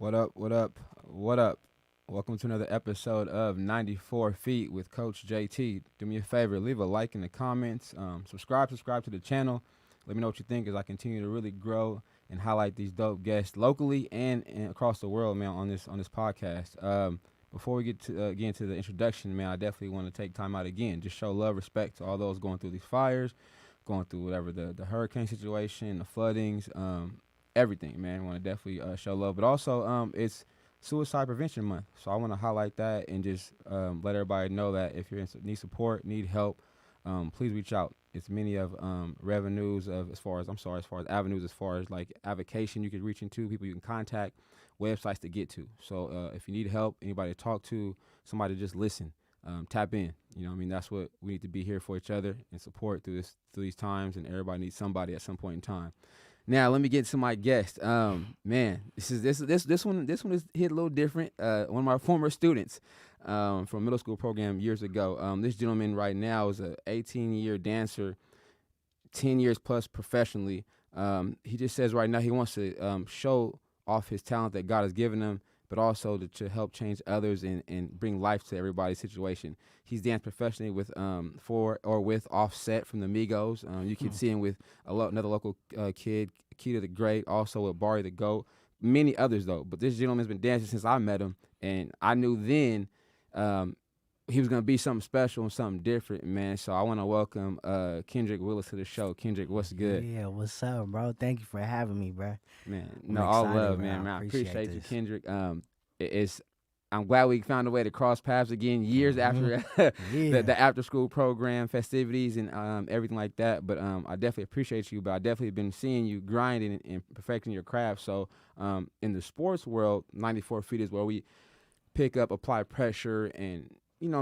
What up? What up? What up? Welcome to another episode of 94 Feet with Coach JT. Do me a favor, leave a like in the comments. Subscribe to the channel. Let me know what you think as I continue to really grow and highlight these dope guests locally and across the world, man, on this podcast. Before we get into the introduction, man, I definitely want to take time out again, just show love, respect to all those going through these fires, going through whatever the hurricane situation, the floodings, everything, man. I want to definitely show love, but also it's Suicide Prevention Month, so I want to highlight that and just let everybody know that if you need support, need help, please reach out. It's many of revenues of as far as avenues, as far as like avocation you can reach into, people you can contact, websites to get to. So if you need help, anybody to talk to, somebody to just listen, tap in. You know what I mean? That's what we need to be here for each other and support through these times, and everybody needs somebody at some point in time. Now let me get to my guest. Man, this one is hit a little different. One of my former students from middle school program years ago. This gentleman right now is a 18-year dancer, 10 years plus professionally. He just says right now he wants to show off his talent that God has given him, but also to help change others and bring life to everybody's situation. He's danced professionally with with Offset from the Migos. You can see him with another local kid, Keita the Great, also with Jabari the GOAT, many others though. But this gentleman's been dancing since I met him, and I knew then he was gonna be something special and something different, man. So I want to welcome Kendrick Willis to the show. Kendrick, what's good? Yeah, what's up, bro? Thank you for having me, bro. Man, I'm no, all excited, love, bro. man. I appreciate you, this. Kendrick. I'm glad we found a way to cross paths again years after Yeah. the after school program festivities and everything like that. But I definitely appreciate you. But I definitely been seeing you grinding and perfecting your craft. So in the sports world, 94 feet is where we pick up, apply pressure, and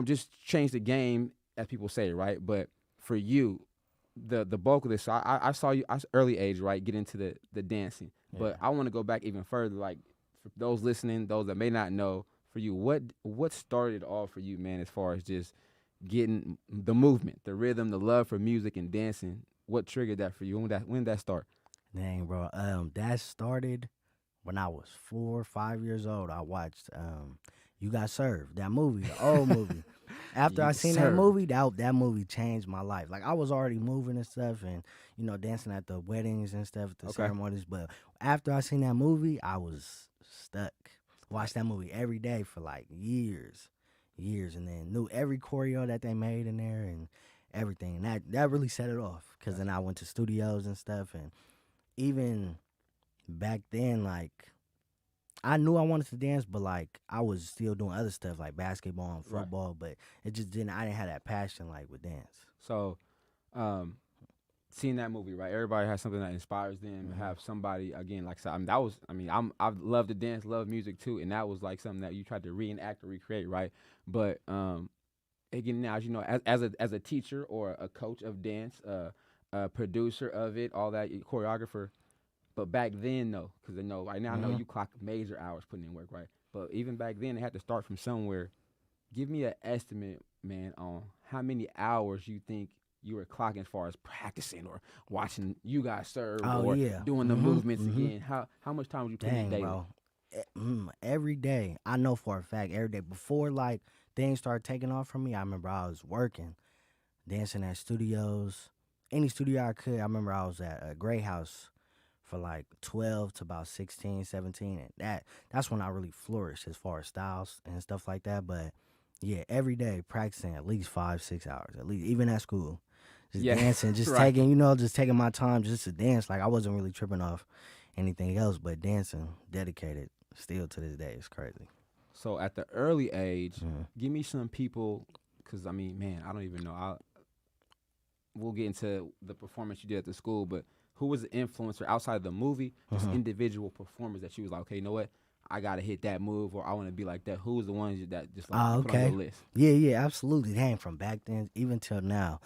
just change the game, as people say, right? But for you, the bulk of this, so I saw you early age, right, get into the dancing. But I want to go back even further, like for those listening, those that may not know, for you, what started it all for you, man, as far as just getting the movement, the rhythm, the love for music and dancing? What triggered that for you? When did that start? Dang, bro. That started when I was 4 or 5 years old. I watched You Got Served, that movie, the old movie. After I seen that movie, that movie changed my life. Like I was already moving and stuff, and dancing at the weddings and stuff, the ceremonies. But after I seen that movie, I was stuck. Watched that movie every day for like years, and then knew every choreo that they made in there and everything. And that really set it off. Cause then I went to studios and stuff, and even back then, like I knew I wanted to dance, but like I was still doing other stuff like basketball and football. Right. But it just didn't. I didn't have that passion like with dance. So, seeing that movie, right? Everybody has something that inspires them. Mm-hmm. Have somebody again, like I said, I love to dance, love music too, and that was like something that you tried to reenact or recreate, right? But again, now as you know, as a teacher or a coach of dance, a producer of it, all that, choreographer. But back then, though, because right now I know you clock major hours putting in work, right? But even back then, they had to start from somewhere. Give me an estimate, man, on how many hours you think you were clocking as far as practicing or watching You Guys Serve doing the movements again. How much time would you put in daily? Bro. Every day. I know for a fact every day. Before like things started taking off from me, I remember I was working, dancing at studios, any studio I could. I remember I was at a Gray House for like 12 to about 16, 17. And that's when I really flourished as far as styles and stuff like that. But yeah, every day practicing at least 5-6 hours, at least, even at school. Just dancing, just right. taking my time just to dance. Like I wasn't really tripping off anything else, but dancing, dedicated, still to this day. It's crazy. So at the early age, give me some people, because man, I don't even know. We'll get into the performance you did at the school, but who was the influencer outside of the movie, just individual performers that you was like, okay, you know what? I gotta hit that move, or I want to be like that. Who was the ones that just like put on your list? Yeah, absolutely. Dang, from back then even till now.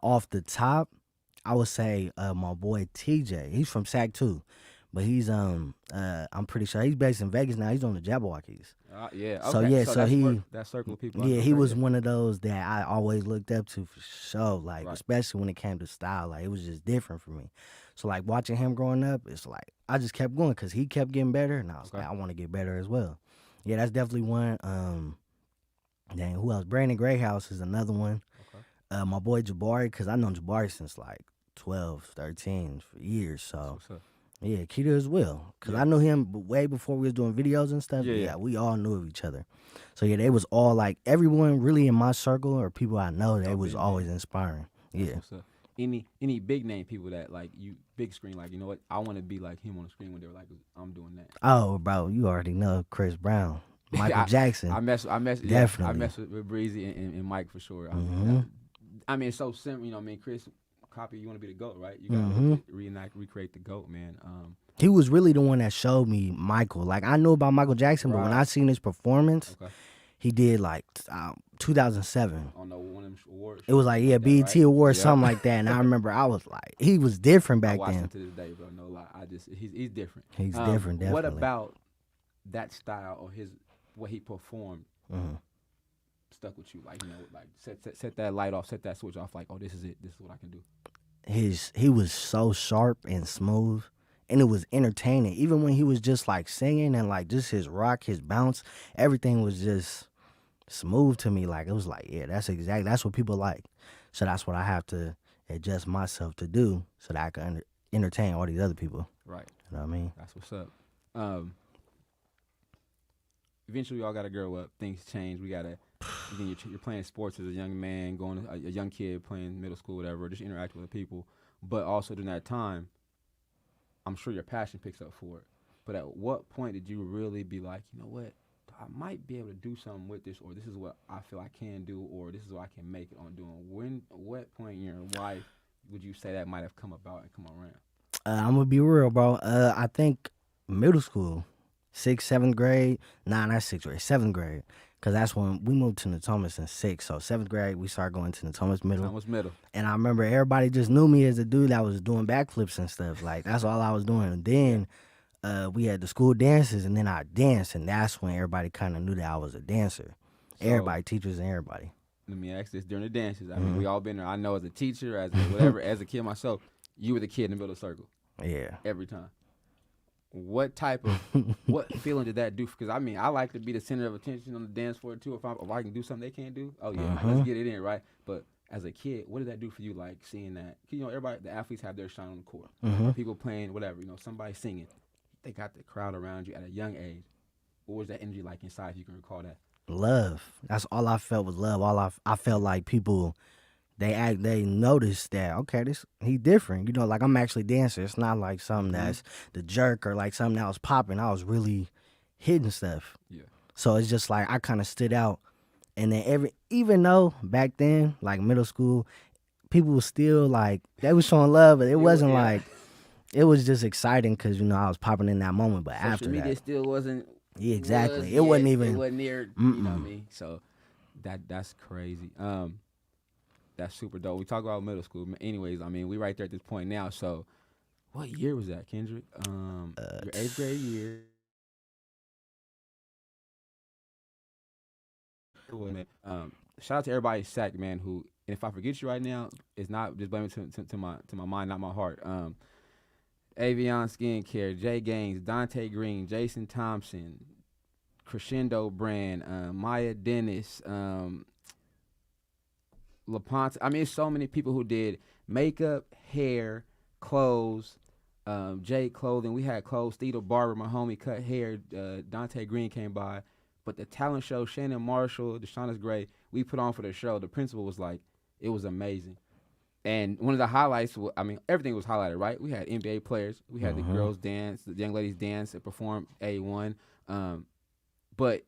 Off the top, I would say my boy TJ. He's from SAC too, but he's I'm pretty sure he's based in Vegas now. He's on the Jabberwockies. Yeah. So Okay. yeah, So so he that circle of people. yeah, he Okay, was yeah. one of those that I always looked up to for sure. Like Right. especially when it came to style, like it was just different for me. So like watching him growing up, it's like I just kept going because he kept getting better, and I was Okay. like, I want to get better as well. Yeah, that's definitely one. Dang, who else? Brandon Greyhouse is another one. Okay. My boy Jabari, because I know Jabari since like 12, 13 for years. That's So what's up. yeah, Keita as well. Because Yeah. I knew him way before we was doing videos and stuff. Yeah. Yeah. Yeah, we all knew of each other. So yeah, they was all like, everyone really in my circle or people I know, they Oh, was big always name. inspiring. That's Yeah. what's up. Any big name people that like you big screen like you know what I want to be like him on the screen when they're like I'm doing that. Oh, bro, you already know Chris Brown, Michael Jackson. Yeah, I Definitely. mess with Breezy and Mike for sure. Mm-hmm. I mean, it's so simple, you know. I mean, Chris, copy. You want to be the goat, right? You gotta Mm-hmm. recreate the goat, man. He was really the one that showed me Michael. Like I knew about Michael Jackson, but when I Right. seen his performance, Okay. he did like 2007. I don't know one of them awards. It was like, yeah, that, BET right? Award, Yeah. something like that. And I remember I was like, he was different I back watch him then. to this day, bro. No lie. He's different. He's different, definitely. What about that style or what he performed hmm stuck with you? Like you know, like set that light off, set that switch off. Like, oh, this is it. This is what I can do. He was so sharp and smooth, and it was entertaining. Even when he was just like singing and like just his rock, his bounce, everything was just smooth to me. Like it was like, yeah, that's what people like. So that's what I have to adjust myself to do so that I can entertain all these other people. Right. You know what I mean? That's what's up. Eventually, we all got to grow up. Things change. We gotta. Again, you're playing sports as a young man, going to a young kid playing middle school, whatever. Just interacting with people, but also during that time, I'm sure your passion picks up for it. But at what point did you really be like, you know what? I might be able to do something with this, or this is what I feel I can do, or this is what I can make it on doing. What point in your life would you say that might have come about and come around? I'm gonna be real, bro. I think middle school, 6th, 7th grade. Nah, not 6th grade, 7th grade. Cause that's when we moved to Natomas in 6th. So 7th grade, we started going to Natomas Middle. Thomas Middle. And I remember everybody just knew me as a dude that was doing backflips and stuff. Like that's all I was doing. And then we had the school dances, and then I danced, and that's when everybody kind of knew that I was a dancer. So, Everybody, teachers, and everybody. let me ask this: during the dances, I mean, we all been there. I know as a teacher, as a whatever, as a kid myself, you were the kid in the middle of the circle Yeah. every time. What type of what feeling did that do? Because I mean, I like to be the center of attention on the dance floor too. If I can do something they can't do, oh yeah, let's get it in, right? But as a kid, what did that do for you? Like seeing that, you know, everybody, the athletes have their shine on the court. People playing whatever, you know, somebody singing, they got the crowd around you at a young age. What was that energy like inside? If you can recall that. Love. That's all I felt was love. I felt like people, they noticed that, okay, he different. You know, like I'm actually dancing. It's not like something that's the jerk or like something that was popping. I was really hitting stuff. Yeah. So it's just like I kind of stood out. And then even though back then, like middle school, people was still like, they was showing love, but it wasn't like, it was just exciting because, you know, I was popping in that moment. But Social after media that, still wasn't. yeah, exactly. It wasn't even. It wasn't near. You know what I mean? So that's crazy. That's super dope. We talk about middle school. Anyways, I mean, we right there at this point now. So, what year was that, Kendrick? Your 8th grade year. Shout out to everybody at SAC, man. Who, and if I forget you right now, it's not just blaming to my mind, not my heart. Avion Skincare, Jay Gaines, Dante Green, Jason Thompson, Crescendo Brand, Maya Dennis, LaPonte. I mean, it's so many people who did makeup, hair, clothes, Jay Clothing. We had clothes. Theta Barber, my homie, cut hair. Dante Green came by. But the talent show, Shannon Marshall, Deshaunus Gray, we put on for the show. The principal was like, it was amazing. And one of the highlights, I mean, everything was highlighted, right? We had NBA players. We had the girls dance, the young ladies dance and perform A1. But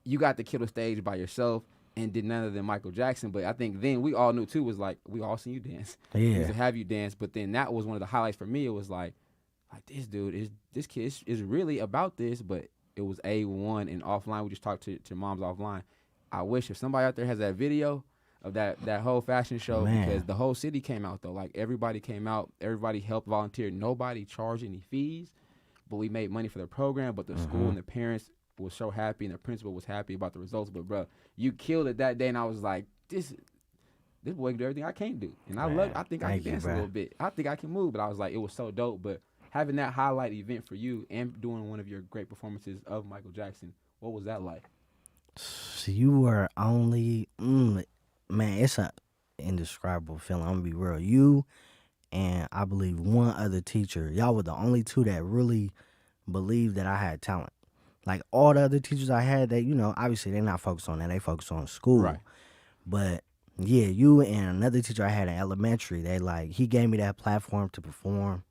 you got to kill the stage by yourself and did none other than Michael Jackson. But I think then we all knew, too, was like, we all seen you dance. Yeah. We used to have you dance. But then that was one of the highlights for me. It was like this dude, this kid is really about this, but it was A1 and offline. We just talked to moms offline. I wish if somebody out there has that video of that whole fashion show, because the whole city came out, though. Like, everybody came out. Everybody helped volunteer. Nobody charged any fees, but we made money for the program. But the school and the parents was so happy and the principal was happy about the results. But bro, you killed it that day, and I was like, this boy can do everything I can't do, and Man, I think I can thank you, dance a bro. little bit. I think I can move, but I was like, it was so dope. But having that highlight event for you and doing one of your great performances of Michael Jackson, what was that like? So you were only, man, it's a indescribable feeling. I'm gonna be real. You and I believe one other teacher, y'all were the only two that really believed that I had talent. Like all the other teachers I had, they, obviously they're not focused on that. They focus on school. Right. But yeah, you and another teacher I had in elementary, he gave me that platform to perform.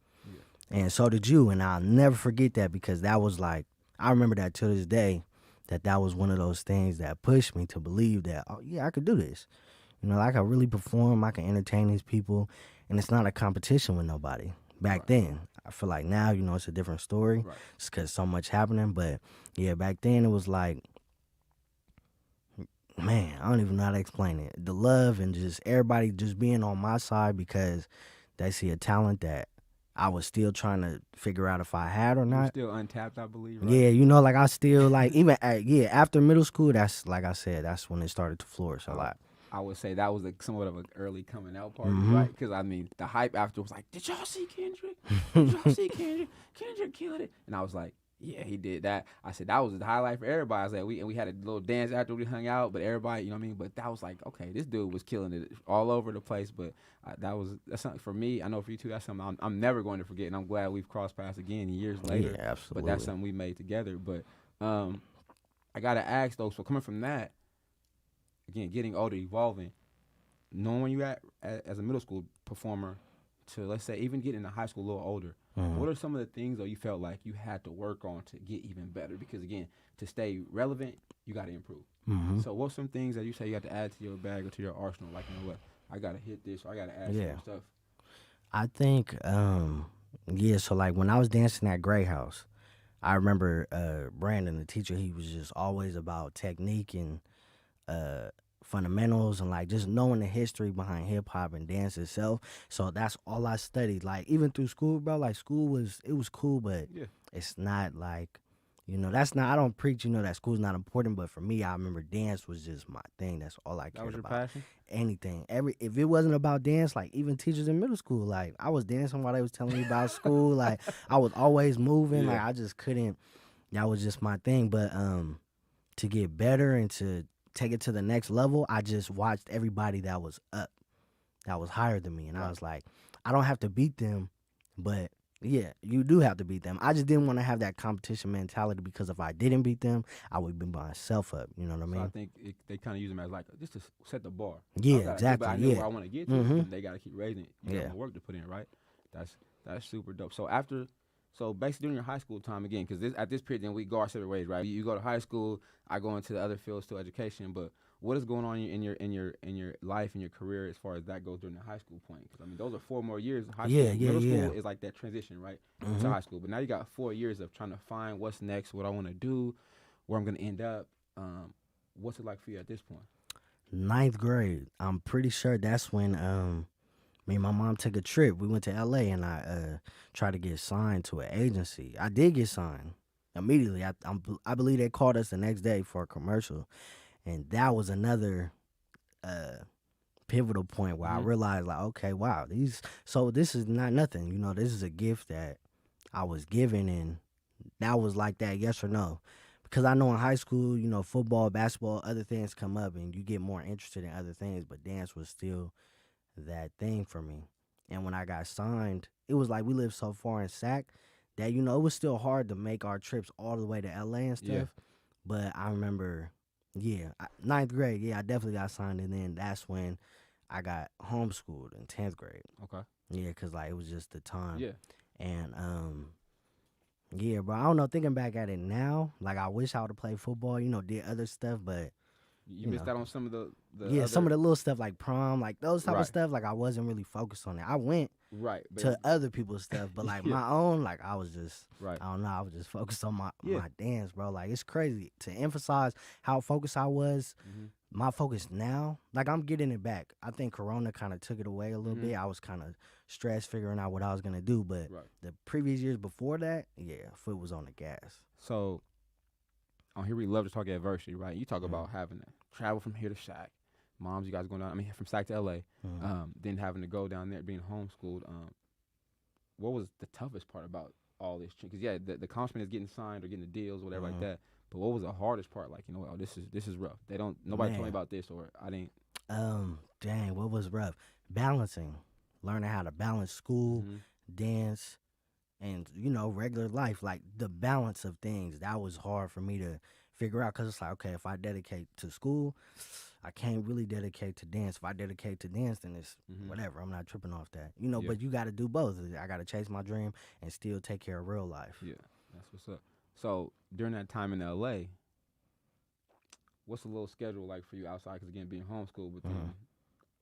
Yeah. And so did you. And I'll never forget that because that was like, I remember that to this day, that was one of those things that pushed me to believe that, oh, yeah, I could do this. I could really perform, I can entertain these people, and it's not a competition with nobody. Back Right. then, I feel like now, it's a different story. Right. It's because so much happening. But yeah, back then it was like, man, I don't even know how to explain it. The love and just everybody just being on my side because they see a talent that I was still trying to figure out if I had or You were not. still untapped, I believe. Right? Yeah, like I still like even after middle school, that's like I said, that's when it started to flourish a lot. I would say that was somewhat of an early coming out party, Mhm. right? Because I mean, the hype after was like, "Did y'all see Kendrick? Did y'all see Kendrick? Kendrick killed it!" And I was like, "Yeah, he did that." I said that was the highlight for everybody. I was like, we had a little dance after we hung out, but everybody, you know what I mean. But that was like, okay, this dude was killing it all over the place. But that's something for me. I know for you too. That's something I'm never going to forget, and I'm glad we've crossed paths again years later. Yeah, absolutely. But that's something we made together. But I gotta ask though. So coming from that, again, getting older, evolving, knowing where you at as a middle school performer to, let's say, even getting into high school a little older, what are some of the things though you felt like you had to work on to get even better? Because again, to stay relevant, you got to improve. So what's some things that you say you got to add to your bag or to your arsenal? Like, you know what, I got to hit this or I got to add some more stuff. I think, so like when I was dancing at Gray House, I remember Brandon, the teacher, he was just always about technique and fundamentals and like just knowing the history behind hip hop and dance itself. So that's all I studied. Like even through school, bro. Like school was cool, but Yeah. it's not like that's not. I don't preach that school's not important, but for me, I remember dance was just my thing. That's all I That cared was your about. passion? Anything. If it wasn't about dance, like even teachers in middle school, like I was dancing while they was telling me about school. Like I was always moving. Yeah. Like I just couldn't. That was just my thing. But to get better and to take it to the next level, I just watched everybody that was up, that was higher than me, and I was like, I don't have to beat them, but yeah, you do have to beat them. I just didn't want to have that competition mentality because if I didn't beat them, I would be myself up. You know what I mean? So I think they kind of use them as like just to set the bar. Yeah, exactly. But I know where I want to get to, and they got to keep raising it. You got Yeah. more work to put in, right? That's super dope. So basically during your high school time again, because at this period then we go our separate ways, right? You go to high school, I go into the other fields to education, but what is going on in your life and your career as far as that goes during the high school point? Because I mean those are 4 more years. Middle school is like that transition, right, to high school. But now you got 4 years of trying to find what's next, what I want to do, where I'm going to end up. What's it like for you at this point? 9th grade. I'm pretty sure that's when me and my mom took a trip. We went to LA and I tried to get signed to an agency. I did get signed immediately. I believe they called us the next day for a commercial, and that was another pivotal point where I realized like, okay, wow, this is not nothing. This is a gift that I was given, and that was like that yes or no. Because I know in high school, football, basketball, other things come up and you get more interested in other things, but dance was still that thing for me. And when I got signed, it was like we lived so far in Sac that it was still hard to make our trips all the way to LA and stuff. Yeah. But I remember, 9th grade, I definitely got signed, and then that's when I got homeschooled in 10th grade. Okay. Yeah, because like it was just the time. Yeah. And yeah, bro, I don't know, thinking back at it now, like I wish I would have played football, did other stuff, but You missed out on some of the some of the little stuff like prom, like those type Right. of stuff, like I wasn't really focused on it. I went right but to other people's stuff, but like my own, like I was just, right. I don't know, I was just focused on my Yeah. my dance, bro. Like it's crazy to emphasize how focused I was. My focus now, like I'm getting it back. I think Corona kind of took it away a little bit. I was kind of stressed figuring out what I was gonna do, but Right. the previous years before that, foot was on the gas. So on here we love to talk adversity, right? You talk about having to travel from here to Sac. Moms, you guys going down. I mean, from Sac to LA. Then having to go down there, being homeschooled. What was the toughest part about all this? Because yeah, the accomplishment is getting signed or getting the deals, whatever like that. But what was the hardest part? Like, oh, this is rough. Nobody told me about this, or I didn't. Dang, what was rough? Balancing, learning how to balance school, dance, and regular life. Like the balance of things, that was hard for me to figure out, because it's like, okay, if I dedicate to school, I can't really dedicate to dance. If I dedicate to dance, then it's whatever. I'm not tripping off that. But you got to do both. I got to chase my dream and still take care of real life. Yeah, that's what's up. So during that time in LA, what's the little schedule like for you outside? Because again, being homeschooled, but then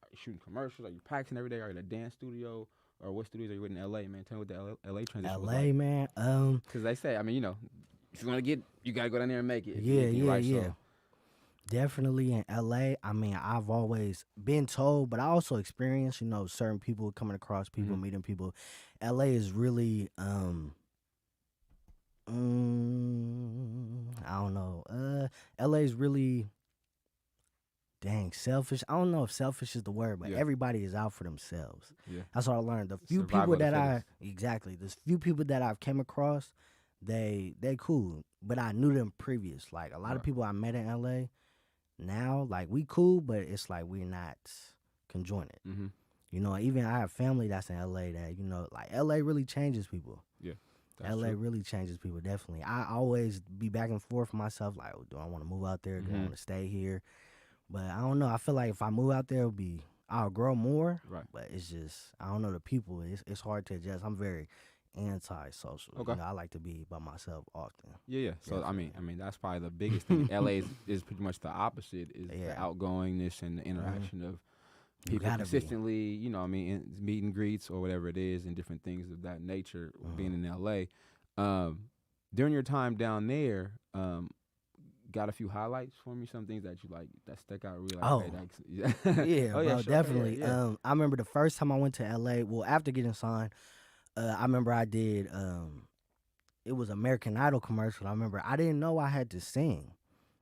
are you shooting commercials? Are you practicing every day? Are you in a dance studio? Or what studios are you in LA, man? Tell me what the LA transition was like. LA, man. Because they say, I mean, if you want to get, you got to go down there and make it. Yeah. So. Definitely in LA. I mean, I've always been told, but I also experienced, certain people coming across people, meeting people. LA is really, I don't know. LA is really, dang, selfish. I don't know if selfish is the word, but everybody is out for themselves. Yeah. That's what I learned. The few people that the few people that I've came across, they cool, but I knew them previous. Like a lot of people I met in LA, now, like, we cool, but it's like we're not conjoined. Even I have family that's in LA that, like, LA really changes people. Yeah. LA really changes people, definitely. I always be back and forth for myself, like, do I want to move out there? Do I want to stay here? But I don't know. I feel like if I move out there, I'll grow more. Right. But it's just, I don't know, the people, it's hard to adjust. I'm very anti-social. Okay. I like to be by myself often. Yeah. So I mean that's probably the biggest thing. LA is pretty much the opposite. Is the outgoingness and the interaction of people consistently. Meet and greets or whatever it is, and different things of that nature. Being in LA, during your time down there, got a few highlights for me. Some things that you like that stuck out really. Sure. Definitely. Yeah. I remember the first time I went to LA. Well, after getting signed. I remember I did, it was American Idol commercial. I remember I didn't know I had to sing.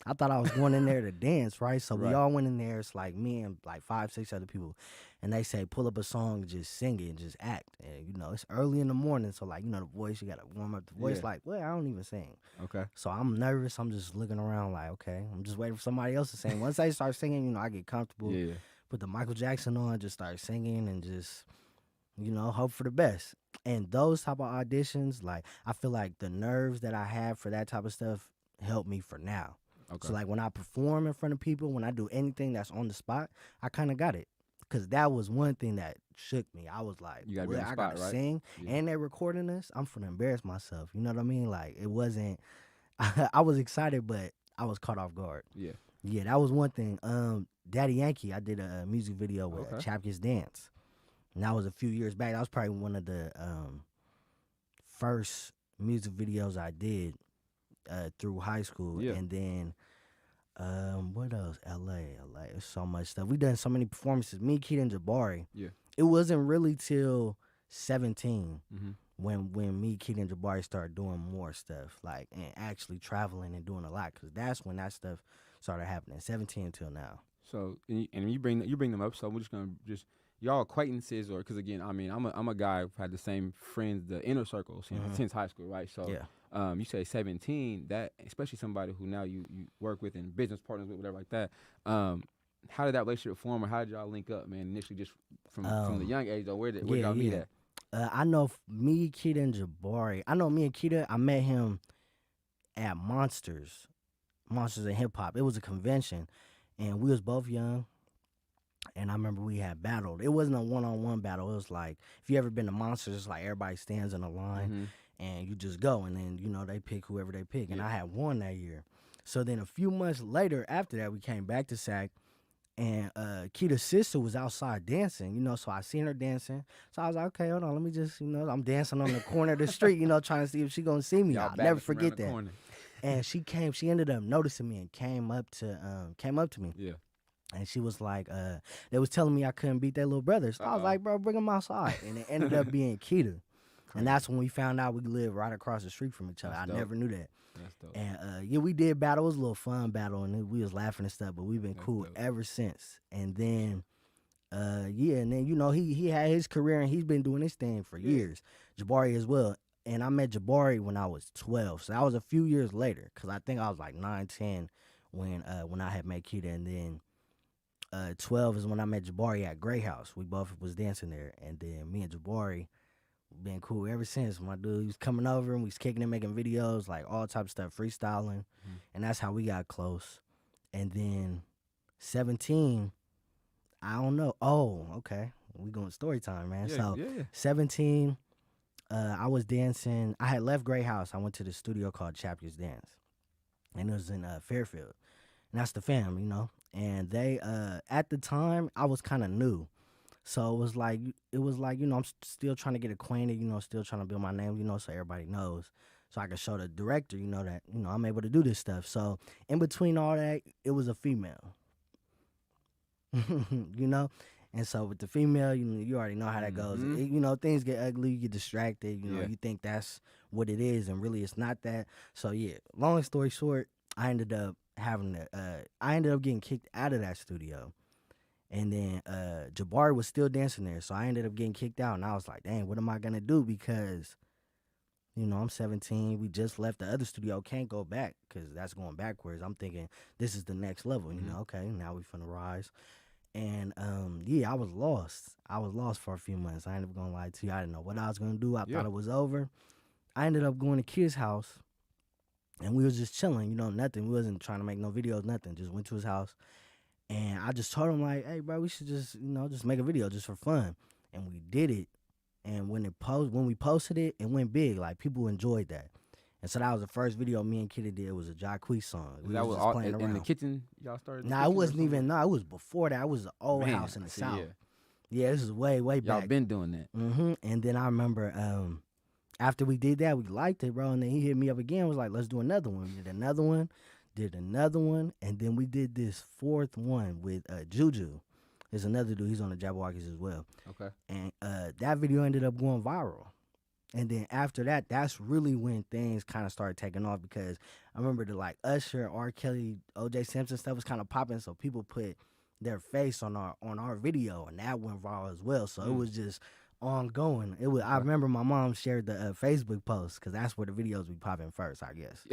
I thought I was going in there to dance, right? So we all went in there. It's like me and like 5, 6 other people. And they say, pull up a song and just sing it and just act. And, it's early in the morning. So, like, the voice, you got to warm up the voice. Like, well, I don't even sing. Okay. So I'm nervous. I'm just looking around like, okay, I'm just waiting for somebody else to sing. Once they start singing, I get comfortable. Yeah. Put the Michael Jackson on, just start singing and just, hope for the best. And those type of auditions, like, I feel like the nerves that I have for that type of stuff help me for now. Okay. So, like, when I perform in front of people, when I do anything that's on the spot, I kind of got it. Because that was one thing that shook me. I was like, I got to sing, and they're recording this. I'm finna embarrass myself. You know what I mean? Like, it wasn't, I was excited, but I was caught off guard. Yeah. Yeah, that was one thing. Daddy Yankee, I did a music video with Chapkins Dance. And that was a few years back. That was probably one of the first music videos I did through high school. Yeah. And then, what else? LA. There's so much stuff. We done so many performances. Me, Keita, and Jabari. Yeah. It wasn't really till 17 when me, Keita, and Jabari started doing more stuff, like, and actually traveling and doing a lot, because that's when that stuff started happening. 17 until now. So, and you bring them up. So we're just gonna y'all acquaintances, or because again, I mean, I'm a guy who had the same friends, the inner circle since high school, right? So, you say 17, that especially somebody who now you work with and business partners with, whatever like that. How did that relationship form, or how did y'all link up, man? Initially, just from the young age, or where did y'all meet at? I know me, Keita, and Jabari. I know me and Keita. I met him at Monsters in Hip Hop. It was a convention, and we was both young. And I remember we had battled. It wasn't a one-on-one battle. It was like, if you ever been to Monsters, it's like everybody stands in a line and you just go. And then, they pick whoever they pick. And I had won that year. So then a few months later after that, we came back to SAC. And Keita's sister was outside dancing, so I seen her dancing. So I was like, okay, hold on. Let me just, I'm dancing on the corner of the street, trying to see if she going to see me. I'll never forget that. Corner. And she ended up noticing me and came up to me. Yeah. And she was like, they was telling me I couldn't beat their little brother. So I was like, bro, bring him outside. And it ended up being Keita. And that's when we found out we lived right across the street from each other. That's I dope. never knew that. That's dope. And yeah, we did battle. It was a little fun battle, and we was laughing and stuff. But we've been That's cool dope. ever since. And then, yeah, and then he had his career and he's been doing his thing for years. Jabari as well. And I met Jabari when I was 12, so that was a few years later. Cause I think I was like 9, 10 when I had met Keita, and then 12 is when I met Jabari at Grey House. We both was dancing there, and then me and Jabari been cool ever since. My dude, he was coming over and we was kicking and making videos, like all type of stuff, freestyling, and that's how we got close. And then 17, I don't know. Oh, okay, we going story time, man. So 17, I was dancing. I had left Grey House. I went to the studio called Chapters Dance, and it was in Fairfield, and that's the fam, And they, at the time, I was kind of new. So it was like, I'm still trying to get acquainted, still trying to build my name, so everybody knows. So I can show the director, that, I'm able to do this stuff. So in between all that, it was a female, And so with the female, you already know how that goes. Things get ugly, you get distracted, you think that's what it is, and really it's not that. So yeah, long story short, I ended up getting kicked out of that studio. And then Jabari was still dancing there, so I ended up getting kicked out. And I was like, dang, what am I going to do? Because, I'm 17. We just left the other studio. Can't go back because that's going backwards. I'm thinking this is the next level. Okay, now we finna rise. And, yeah, I was lost. I was lost for a few months. I ain't even going to lie to you. I didn't know what I was going to do. I thought it was over. I ended up going to Kid's house, and we was just chilling, nothing. We wasn't trying to make no videos, nothing. Just went to his house. And I just told him, like, hey, bro, we should just, just make a video just for fun. And we did it. And when we posted it, it went big. Like, people enjoyed that. And so that was the first video me and Kitty did. It was a Jacquees song. That was all in the kitchen? Y'all started? Nah, it wasn't even. No, it was before that. It was an old house in the South. Yeah, this is way back. Y'all been doing that. And then I remember after we did that, we liked it, bro. And then he hit me up again. Was like, let's do another one. We did another one, and then we did this fourth one with Juju. There's another dude, he's on the Jabari as well. Okay. And that video ended up going viral. And then after that, that's really when things kind of started taking off, because I remember the like Usher, R. Kelly, O.J. Simpson stuff was kind of popping, so people put their face on our video, and that went viral as well. So it was just ongoing. It was. I remember my mom shared the Facebook post, because that's where the videos be popping first, I guess.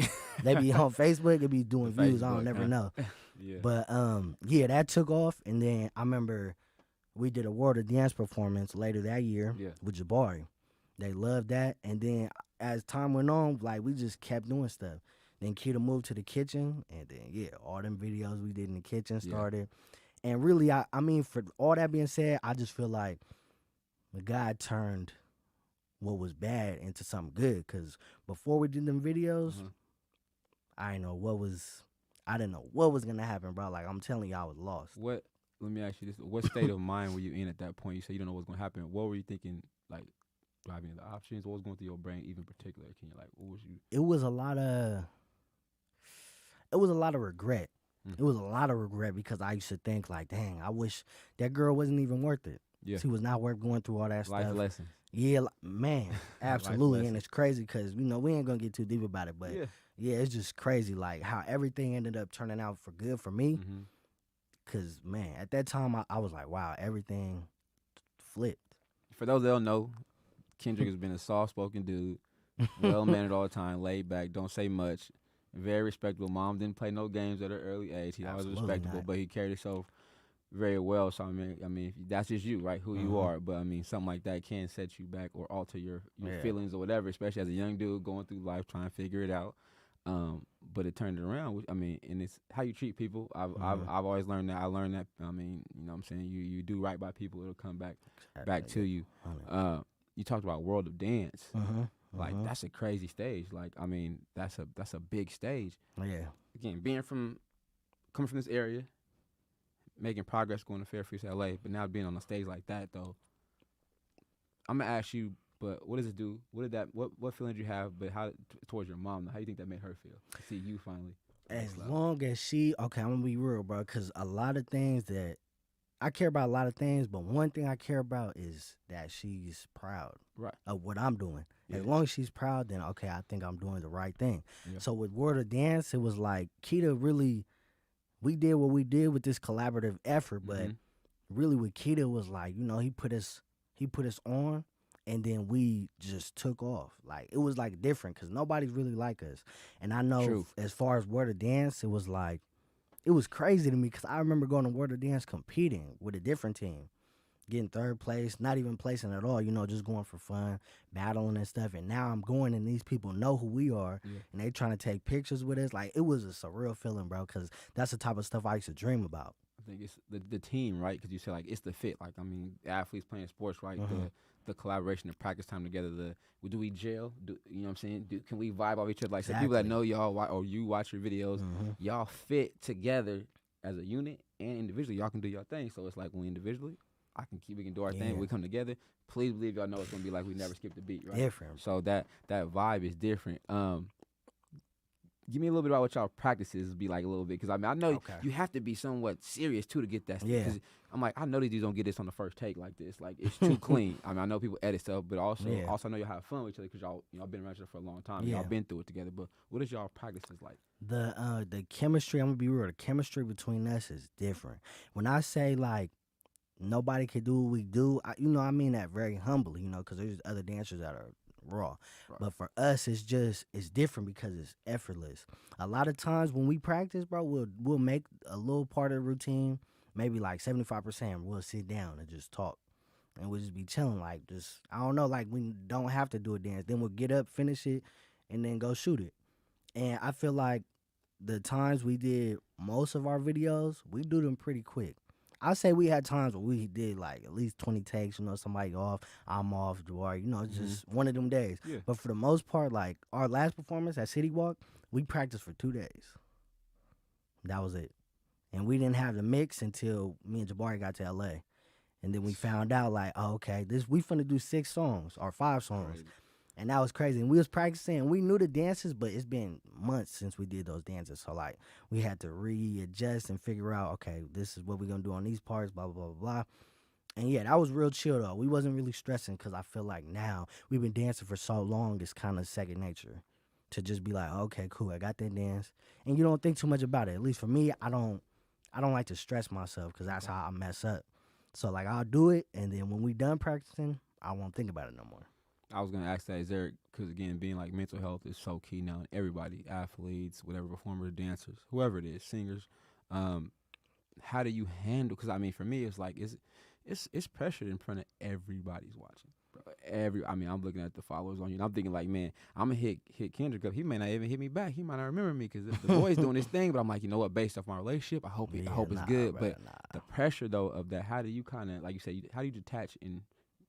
They be on Facebook, they be doing views. I don't never know. But yeah, that took off, and then I remember we did a World of Dance performance later that year with Jabari. They loved that, and then as time went on, like we just kept doing stuff. Then Keita moved to the kitchen, and then all them videos we did in the kitchen started. And really, I mean, for all that being said, I just feel like God turned what was bad into something good. Because before we did them videos, I didn't know what was gonna happen, bro. Like, I'm telling you, I was lost. Let me ask you this: what state of mind were you in at that point? You said you don't know what's gonna happen. What were you thinking? Like, driving the options. What was going through your brain, even particular? Can you what was you? It was a lot of regret. It was a lot of regret, because I used to think like, dang, I wish that girl wasn't even worth it. Yeah. She was not worth going through all that Life stuff. lessons. Yeah, man, absolutely. And it's crazy because, we ain't going to get too deep about it. But, yeah, it's just crazy, like, how everything ended up turning out for good for me. Because, man, at that time, I was like, wow, everything flipped. For those that don't know, Kendrick has been a soft-spoken dude, well-mannered all the time, laid back, don't say much, very respectable. Mom didn't play no games at her early age. He always respectable, but he carried himself very well. So I mean, that's just you, right? Who you are. But I mean, something like that can set you back or alter your feelings or whatever, especially as a young dude going through life trying to figure it out. But it turned it around. I mean, and it's how you treat people. I've always learned that. I learned that. I mean, what I'm saying, you do right by people, it'll come back to you. You talked about World of Dance. Like, that's a crazy stage. Like, I mean, that's a big stage. Yeah. Again, coming from this area, making progress going to Fairfield, LA, but now being on a stage like that, though, I'm gonna ask you, but what does it do? What feeling did you have? But how towards your mom? How do you think that made her feel to see you finally? As long as I'm gonna be real, bro, because a lot of things that I care about a lot of things, but one thing I care about is that she's proud Right. of what I'm doing. Yeah. As long as she's proud, then okay, I think I'm doing the right thing. Yeah. So with Word of Dance, it was like Keita really, we did what we did with this collaborative effort, but really with Keita was like, you know, he put us on, and then we just took off. Like it was like different because nobody's really like us. And I know True. as far as Word of Dance, it was like, it was crazy to me because I remember going to Word of Dance competing with a different team, getting third place, not even placing at all, you know, just going for fun, battling and stuff. And now I'm going and these people know who we are and they trying to take pictures with us. Like it was a surreal feeling, bro, because that's the type of stuff I used to dream about. I think it's the team, right? Because you said like it's the fit. Like I mean, athletes playing sports, right? The collaboration, the practice time together. Do we gel? You know what I'm saying? Can we vibe off each other? Like Exactly. people that know y'all or you watch your videos, y'all fit together as a unit and individually. Y'all can do your thing. So it's like when individually, we can do our thing. We come together. Please believe y'all know it's gonna be like we never skipped a beat, right? Different. So that vibe is different. Give me a little bit about what y'all practices be like a little bit, because I mean I know you have to be somewhat serious too to get that stuff. Yeah. I'm like, I know these dudes don't get this on the first take like this. Like it's too clean. I mean I know people edit stuff, but also I know y'all have fun with each other because y'all been around each other for a long time. Y'all been through it together. But what is y'all practices like? The chemistry, I'm gonna be real. The chemistry between us is different. When I say like nobody can do what we do, I mean that very humbly, because there's other dancers that are raw. Right. But for us, it's different because it's effortless. A lot of times when we practice, bro, we'll make a little part of the routine, maybe like 75%. We'll sit down and just talk, and we'll just be chilling, like just I don't know, like we don't have to do a dance. Then we'll get up, finish it, and then go shoot it. And I feel like the times we did most of our videos, we do them pretty quick. I say we had times where we did like at least 20 takes, somebody off, I'm off, Jabari, just one of them days. Yeah. But for the most part, like our last performance at City Walk, we practiced for 2 days. That was it. And we didn't have the mix until me and Jabari got to LA. And then we found out like, oh, okay, we finna do 6 songs or 5 songs. Right. And that was crazy. And we was practicing, and we knew the dances, but it's been months since we did those dances. So, like, we had to readjust and figure out, okay, this is what we're going to do on these parts, blah, blah, blah, blah. And, yeah, that was real chill, though. We wasn't really stressing because I feel like now we've been dancing for so long, it's kind of second nature to just be like, okay, cool, I got that dance. And you don't think too much about it. At least for me, I don't like to stress myself because that's how I mess up. So, like, I'll do it, and then when we done practicing, I won't think about it no more. I was going to ask that, is there, because again, being like mental health is so key now. Everybody, athletes, whatever, performers, dancers, whoever it is, singers, how do you handle, because I mean, for me, it's like, it's pressured in front of everybody's watching. Bro. I'm looking at the followers on you, and I'm thinking like, man, I'm going to hit Kendrick up. He may not even hit me back. He might not remember me because the boy's doing his thing, but I'm like, you know what, based off my relationship, I hope it's good. Bro, but the pressure, though, of that, how do you kind of, like you said, how do you detach and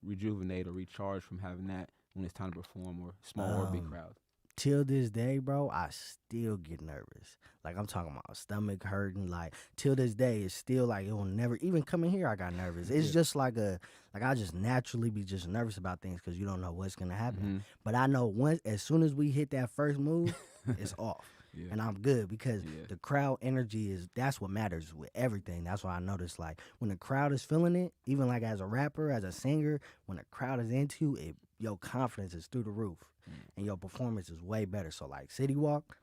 rejuvenate or recharge from having that when it's time to perform or small or big crowds? Till this day, bro, I still get nervous. Like, I'm talking about stomach hurting. Like, till this day, it's still like, it will never, even coming here, I got nervous. It's just like I just naturally be just nervous about things because you don't know what's going to happen. But I know as soon as we hit that first move, it's off. Yeah. And I'm good because the crowd energy that's what matters with everything. That's why I noticed, like, when the crowd is feeling it, even like as a rapper, as a singer, when the crowd is into it, your confidence is through the roof and your performance is way better. So, like, City Walk,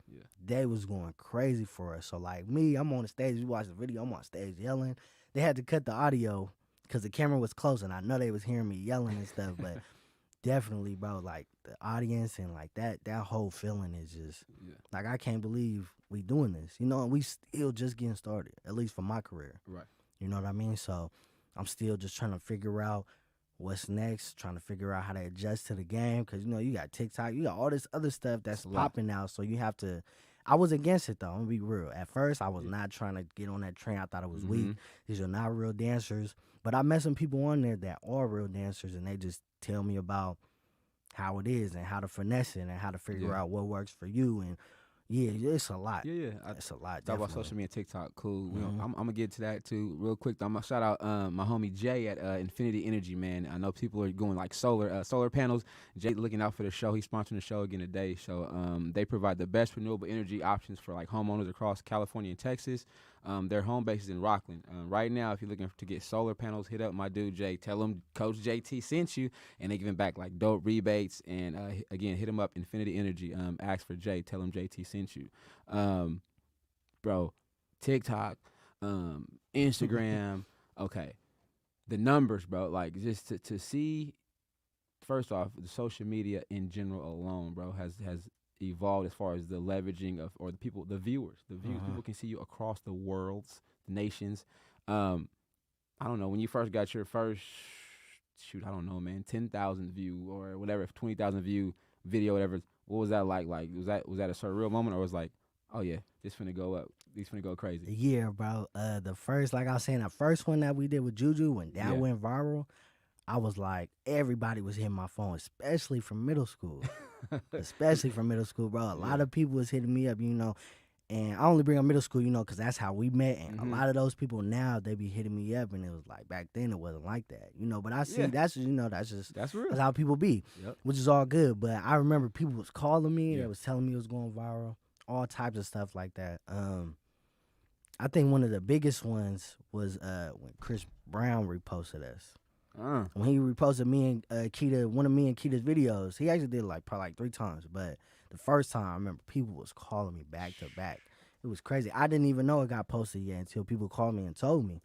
they was going crazy for us. So, like, me, I'm on the stage. You watch the video, I'm on stage yelling. They had to cut the audio because the camera was close, and I know they was hearing me yelling and stuff, but definitely, bro, like, the audience and, like, that whole feeling is just, like, I can't believe we doing this, and we still just getting started, at least for my career. Right. You know what I mean? So I'm still just trying to figure out what's next, trying to figure out how to adjust to the game because, you got TikTok, you got all this other stuff that's popping now, so you have to. I was against it, though. I'm going to be real. At first, I was not trying to get on that train. I thought it was weak. These are not real dancers. But I met some people on there that are real dancers, and they just tell me about how it is and how to finesse it and how to figure out what works for you. And, it's a lot. Yeah. It's a lot, Talk about social media, TikTok, cool. I'm going to get to that, too, real quick. I'm going to shout out my homie Jay at Infinity Energy, man. I know people are going, like, solar panels. Jay looking out for the show. He's sponsoring the show again today. So they provide the best renewable energy options for, like, homeowners across California and Texas. Their home base is in Rockland. Right now, if you're looking to get solar panels, hit up my dude Jay. Tell him Coach JT sent you, and they giving back like dope rebates. And again, hit him up, Infinity Energy. Ask for Jay. Tell him JT sent you. Bro, TikTok, Instagram. Okay, the numbers, bro. Like just to see. First off, the social media in general alone, bro, has evolved as far as the leveraging of, or the people, the viewers, people can see you across the worlds, the nations. I don't know, when you first got your first, shoot, I don't know, man, 10,000 view or whatever, 20,000 view video, whatever. What was that like? Like, was that a surreal moment, or was like, oh yeah, this finna go up, this finna go crazy? Yeah, bro. The first, like I was saying, the first one that we did with Juju, when that went viral, I was like, everybody was hitting my phone, especially from middle school. Especially from middle school, bro. A lot of people was hitting me up, you know. And I only bring up middle school, you know, because that's how we met. And a lot of those people now, they be hitting me up. And it was like, back then, it wasn't like that, you know. But I see, that's just, you know, that's real. That's how people be, which is all good. But I remember people was calling me. They was telling me it was going viral. All types of stuff like that. I think one of the biggest ones was when Chris Brown reposted us. When he reposted me and Keita, one of me and Keita's videos, he actually did probably 3 times. But the first time, I remember people was calling me back to back. It was crazy. I didn't even know it got posted yet until people called me and told me.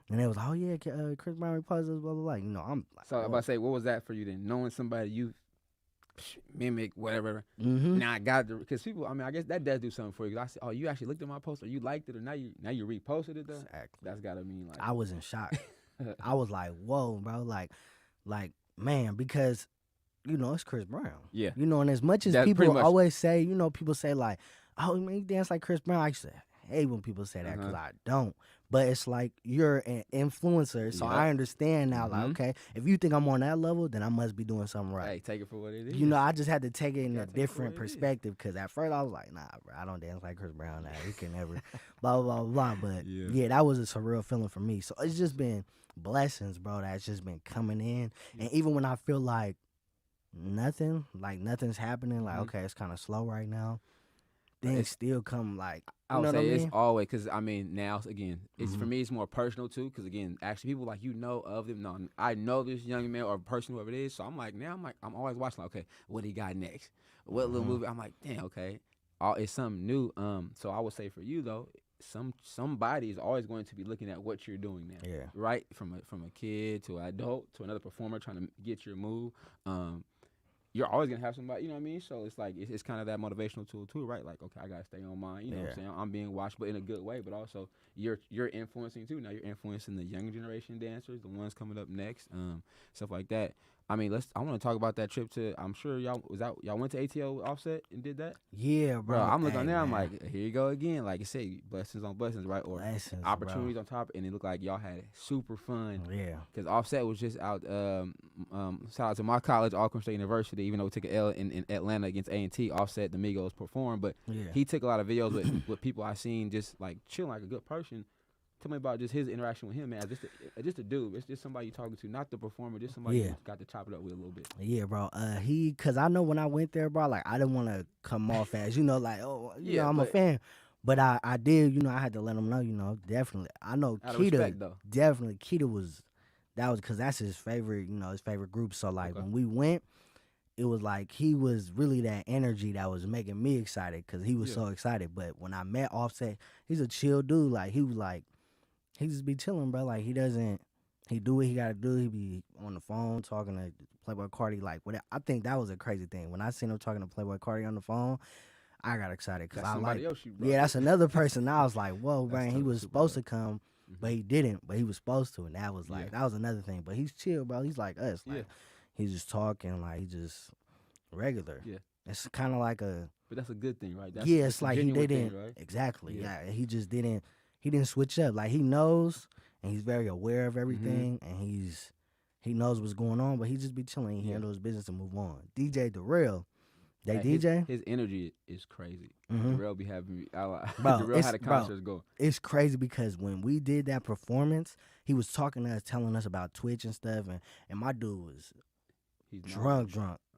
And they was like, oh yeah, Chris Brown reposted us, blah, blah, blah. You know, I'm like, so I'm about to say, what was that for you then? Knowing somebody you mimic, whatever. Now I got because people, I mean, I guess that does do something for you. I said, oh, you actually looked at my post, or you liked it, or now you reposted it though? Exactly. That's gotta mean like, I was in shock. I was like, whoa, bro, like, man, because, you know, it's Chris Brown. Yeah. You know, and as much as people always say, you know, people say like, oh, man, you dance like Chris Brown. I used to hate when people say that because I don't. But it's like, you're an influencer, so I understand now, like, okay, if you think I'm on that level, then I must be doing something right. Hey, take it for what it is. You know, I just had to take it in a different perspective because at first I was like, nah, bro, I don't dance like Chris Brown now. He can never, blah, blah, blah, blah. But, yeah, that was a surreal feeling for me. So it's just been blessings, bro, that's just been coming in. And even when I feel like nothing's happening, like, okay, it's kind of slow right now, things still come, like, I would say it's always, because I mean, now again, it's for me, it's more personal too, because again, actually people like, you know, of them. No, I know this young man or person, whoever it is, so I'm always watching, like, okay, what he got next, what little movie. I'm like, damn, okay, it's something new. So I would say for you though, somebody is always going to be looking at what you're doing now, right? From a kid to an adult to another performer trying to get your move. You're always gonna have somebody, you know what I mean? So it's like it's kind of that motivational tool too, right? Like, okay, I gotta stay on mine, you know what I'm saying? I'm being watched, but in a good way. But also you're influencing too. Now you're influencing the younger generation dancers, the ones coming up next, stuff like that. I mean, I want to talk about that trip to. I'm sure y'all went to ATO Offset and did that. Yeah, bro. I'm looking on there. I'm like, here you go again. Like I said, blessings on blessings, right? Or opportunities on top, and it looked like y'all had super fun. Yeah. Because Offset was just out. Shout out to my college, Alcorn State University. Even though we took an L in Atlanta against A&T, Offset the Migos performed, but he took a lot of videos with people I seen just like chilling like a good person. Tell me about just his interaction with him, man. Just a dude. It's just somebody you're talking to, not the performer. Just somebody you got to chop it up with a little bit. Yeah, bro. Cause I know when I went there, bro, like I didn't want to come off as, you know, like, oh, you know, I'm a fan. But I did, you know, I had to let him know, you know, definitely. I know Keita, definitely. Keita was because that's his favorite, you know, his favorite group. So like when we went, it was like he was really that energy that was making me excited because he was so excited. But when I met Offset, he's a chill dude. Like he was like. He just be chilling, bro. Like, he do what he got to do. He be on the phone talking to Playboy Carti, like, whatever. I think that was a crazy thing. When I seen him talking to Playboy Carti on the phone, I got excited. Because I like, that's another person. I was like, whoa, man, he was supposed to come, but he didn't. But he was supposed to, and that was like, that was another thing. But he's chill, bro. He's like us. Like, he's just talking, like, he just regular. Yeah. It's kind of like a... But that's a good thing, right? It's like he didn't... Thing, right? Exactly, yeah. He just didn't... He didn't switch up. Like, he knows, and he's very aware of everything, and he knows what's going on, but he just be chilling. He handle his business and move on. DJ Darrell, DJ? His energy is crazy. Darrell be having me... Darrell had a concert going. It's crazy because when we did that performance, he was talking to us, telling us about Twitch and stuff, and my dude was drunk.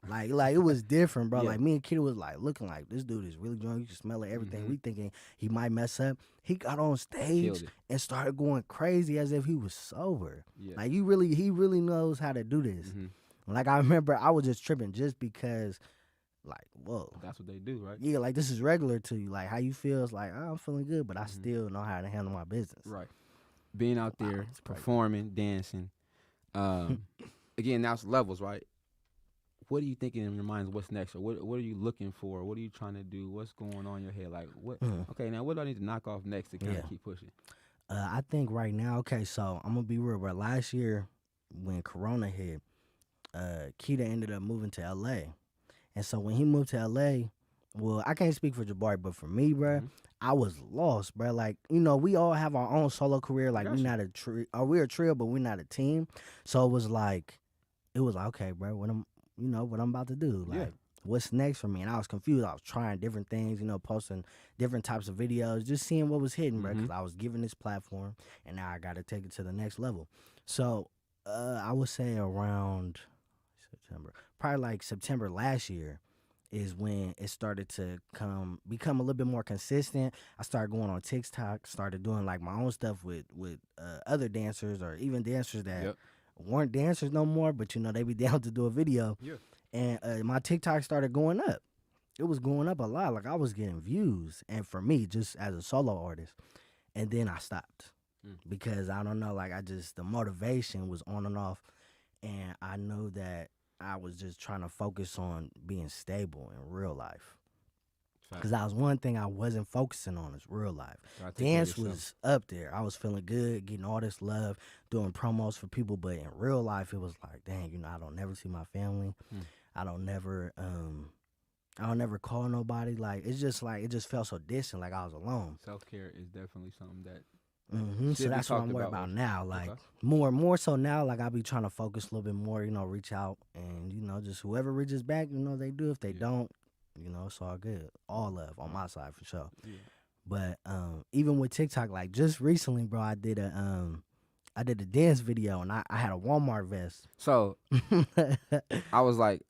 Like it was different, bro. Yeah. Like me and Kitty was like looking like this dude is really drunk. You can smell it, everything. Mhm. We thinking he might mess up. He got on stage Killed it. and started going crazy as if he was sober. Yeah. Like he really knows how to do this. Mhm. Like I remember I was just tripping just because, like, whoa. That's what they do, right? Yeah, like this is regular to you. Like how you feel is like, oh, I'm feeling good, but I Mhm. still know how to handle my business. Right. Being out Wow, there, it's crazy. performing, dancing. Again, now it's levels, right? What are you thinking in your mind? What's next? Or what are you looking for? What are you trying to do? What's going on in your head? Like, what? Okay, now what do I need to knock off next to kind of Yeah. keep pushing? I think right now, okay, so I'm gonna be real, bro. Last year when Corona hit, Keita ended up moving to LA. And so when he moved to LA, well, I can't speak for Jabari, but for me, bro, Mhm. I was lost, bro. Like, you know, we all have our own solo career. Like, we're Gotcha. not a trio, or we're a trio, but we're not a team. So it was like, okay, bro, what I'm about to do. Like, Yeah. what's next for me? And I was confused. I was trying different things, you know, posting different types of videos, just seeing what was hidden, bro, because Mhm. I was given this platform, and now I got to take it to the next level. So I would say around September, probably like September last year, is when it started to become a little bit more consistent. I started going on TikTok, started doing like my own stuff with other dancers or even dancers that Yep. weren't dancers no more, but you know they be down to do a video. Yeah. And my TikTok started going up. It was going up a lot. Like I was getting views, and for me, just as a solo artist, and then I stopped because I don't know, like the motivation was on and off, and I knew that I was just trying to focus on being stable in real life. Because that was one thing I wasn't focusing on is real life. Dance was up there. I was feeling good, getting all this love, doing promos for people. But in real life, it was like, dang, you know, I don't never see my family. I don't never call nobody. Like it's just like it just felt so distant, like I was alone. Self-care is definitely something that So that's what I'm worried about now. Like more so now, like I'll be trying to focus a little bit more, you know, reach out and, you know, just whoever reaches back, you know, they do. If they don't, you know, it's all good. All love on my side for sure. Yeah. But even with TikTok, like just recently, bro, I did a dance video and I had a Walmart vest. So I was like,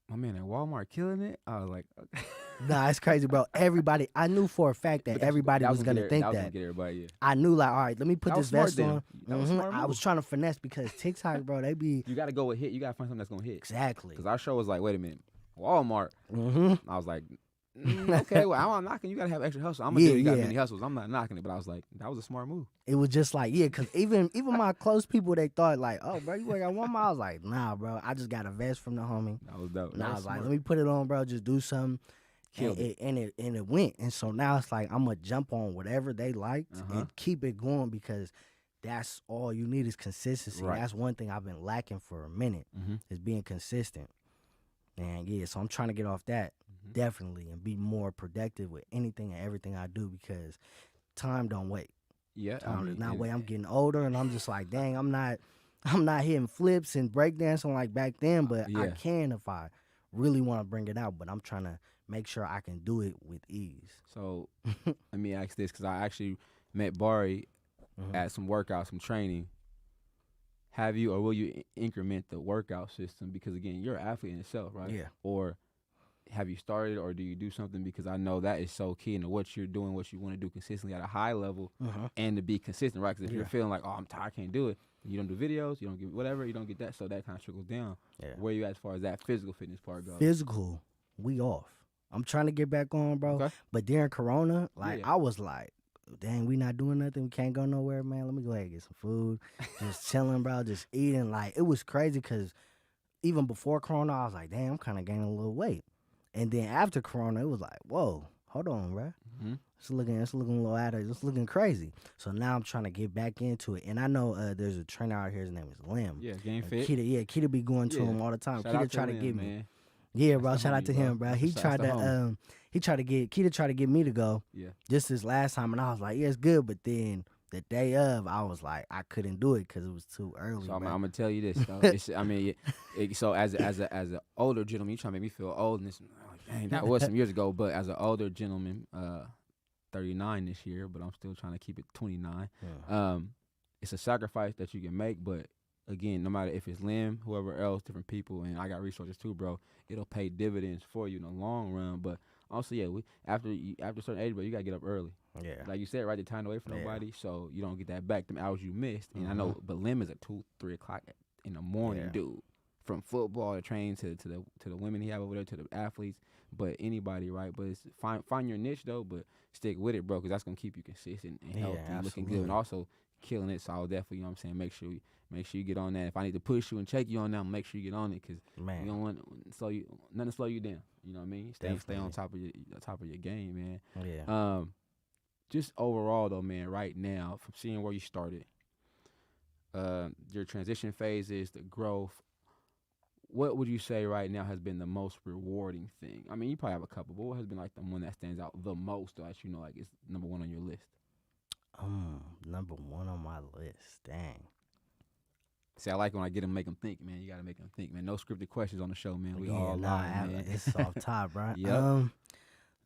my man at Walmart killing it. I was like, okay. Nah, it's crazy, bro. Everybody, I knew for a fact that everybody was gonna think that. Get everybody, yeah. I knew, like, all right, let me put this vest on. That was smart I move. was trying to finesse because TikTok, bro, they be You got to go with hit. You got to find something that's gonna hit. exactly. Because our show was like, wait a minute, Walmart. I was like, okay, well, I'm not knocking. You got to have extra hustle. I'm gonna do. You got many hustles. I'm not knocking it, but I was like, that was a smart move. It was just like, yeah, because even my close people, they thought like, oh, bro, you work at Walmart. I was like, nah, bro, I just got a vest from the homie. That was dope. And I was like, smart. let me put it on, bro. Just do something. Killed And it went. And so now it's like I'm gonna jump on whatever they liked and keep it going because that's all you need is consistency. Right. That's one thing I've been lacking for a minute is being consistent. And yeah, so I'm trying to get off that definitely and be more productive with anything and everything I do because time don't wait. Yeah, Time does not wait. I'm getting older and I'm just like, dang, I'm not hitting flips and breakdancing like back then, but I can if I really want to bring it out. But I'm trying to make sure I can do it with ease. So let me ask this because I actually met Bari at some workout, some training. Have you or will you increment the workout system? Because again, you're an athlete in itself, right? Yeah. Or have you started or do you do something? Because I know that is so key into what you're doing, what you want to do consistently at a high level and to be consistent, right? Because if you're feeling like, oh, I'm tired, I can't do it, you don't do videos, you don't get whatever, you don't get that, so that kind of trickles down. Yeah. Where you at as far as that physical fitness part goes? Physical, we off. I'm trying to get back on, bro. Okay. But during Corona, like I was like, dang, we not doing nothing. We can't go nowhere, man. Let me go ahead and get some food. Just chilling, bro. Just eating. Like, it was crazy because even before Corona, I was like, damn, I'm kind of gaining a little weight. And then after Corona, it was like, whoa, hold on, bro. It's looking a little out of it. It's looking crazy. So now I'm trying to get back into it. And I know there's a trainer out here. His name is Lim. Yeah, Game Fit. Keita be going to him all the time. Shout Keita try to Lim, get me. Man. Yeah, bro. Shout out to him, bro. He tried to Keita tried to get me to go. Yeah. Just this last time, and I was like, yeah, it's good. But then the day of, I was like, I couldn't do it because it was too early. So I'm gonna tell you this. Though. So as an older gentleman, you trying to make me feel old, and this, dang, that was some years ago. But as an older gentleman, 39 this year, but I'm still trying to keep it 29. Yeah. It's a sacrifice that you can make, but again, no matter if it's Lim, whoever else, different people, and I got resources too, bro. It'll pay dividends for you in the long run. But also, yeah, after a certain age, bro, you gotta get up early. Yeah. Like you said, right, the time away from Yeah. nobody, so you don't get that back. Them hours you missed, and I Mm-hmm. know, but Lim is at 2, 3 o'clock in the morning, Yeah. dude. From football to training to the women he have over there to the athletes, but anybody, right? But it's find your niche though, but stick with it, bro, because that's gonna keep you consistent and healthy, and looking good, and also killing it. So I'll definitely, you know what I'm saying, make sure you get on that. If I need to push you and check you on that, make sure you get on it, because you don't want nothing to slow you down. You know what I mean? Stay on top of your game, man. Yeah. Just overall though, man, right now, from seeing where you started, your transition phases, the growth, what would you say right now has been the most rewarding thing? I mean, you probably have a couple, but what has been like the one that stands out the most, that you know, like it's number one on your list? Number one on my list. Dang. See, I like when I get them, make them think, man. You gotta make them think, man. No scripted questions on the show, man. We Yeah, all live, man. it's off top, bro. Yep.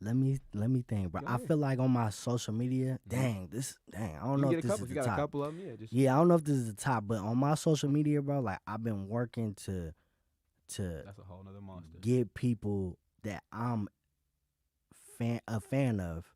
Let me think, bro. Go I ahead. feel like on my social media, Mhm. I don't know if this is You the got a top. couple of them, yeah. Just Yeah, I don't know if this is the top, but on my social media, bro, like I've been working to that's a whole nother monster. get people that I'm a fan of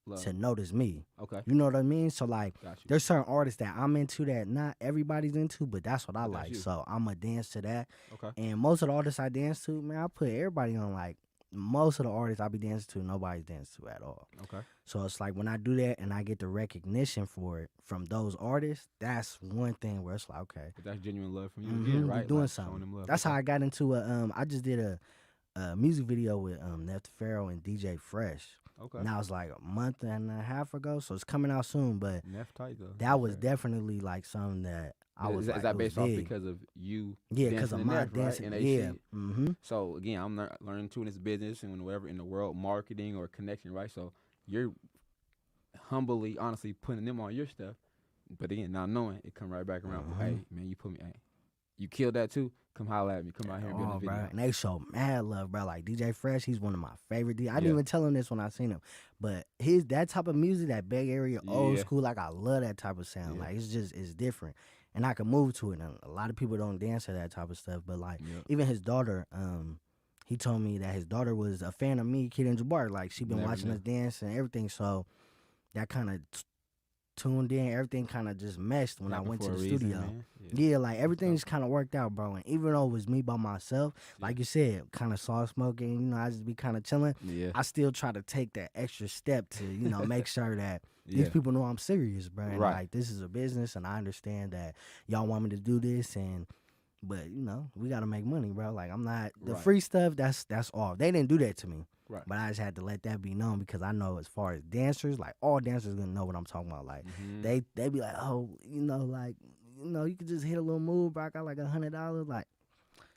Love. to notice me. Okay, You know what I mean? So like, got you. there's certain artists that I'm into that not everybody's into, but that's what I But that's like. you. So I'm going to dance to that. Okay, And most of the artists I dance to, man, I put everybody on. Like, most of the artists I be dancing to, nobody's dancing to at all. okay. So it's like when I do that and I get the recognition for it from those artists, that's one thing where it's like, okay, But that's genuine love from you mhm, again, you right? doing Like, showing something. them love. That's Okay. how I got into I just did a music video with Neft Pharaoh and DJ Fresh. Okay. And that was like a month and a half ago, so it's coming out soon. But Neff tight though. that was Okay. definitely like something that I was Is like, that it was based off big. because of you? Yeah, because dancing of in my Neff, right? dancing. And they Yeah. see it. Mm-hmm. So again, I'm learning too in this business and whatever in the world, marketing or connection, right? So you're humbly, honestly putting them on your stuff, but again, not knowing it, come right back around. Mhm. Hey, man, you put me. Hey, you killed that too. Come holler at me. Come out here and be in the video. Bro. And they show mad love, bro. Like DJ Fresh, he's one of my favorite DJs. I didn't Yeah. even tell him this when I seen him. But that type of music, that Bay Area old Yeah. school, like I love that type of sound. Yeah. Like it's different. And I can move to it. And a lot of people don't dance to that type of stuff. But like Yep. even his daughter, he told me that his daughter was a fan of me, Kid and Jabari. Like she been Never watching knew. us dance and everything. So that kind of tuned in. Everything kind of just meshed when I Happened went for to a the reason, studio. man. Yeah, like everything just kind of worked out, bro. And even though it was me by myself, like Yeah. you said, kind of soft smoking, I just be kind of chilling. Yeah. I still try to take that extra step to, make sure that Yeah. these people know I'm serious, bro. And Right. like this is a business, and I understand that y'all want me to do this, but we gotta make money, bro. Like I'm not the Right. free stuff. That's off. They didn't do that to me. Right. But I just had to let that be known because I know as far as dancers, like all dancers gonna know what I'm talking about. Like Mhm. they be like, oh, you could just hit a little move, bro. I got like $100. Like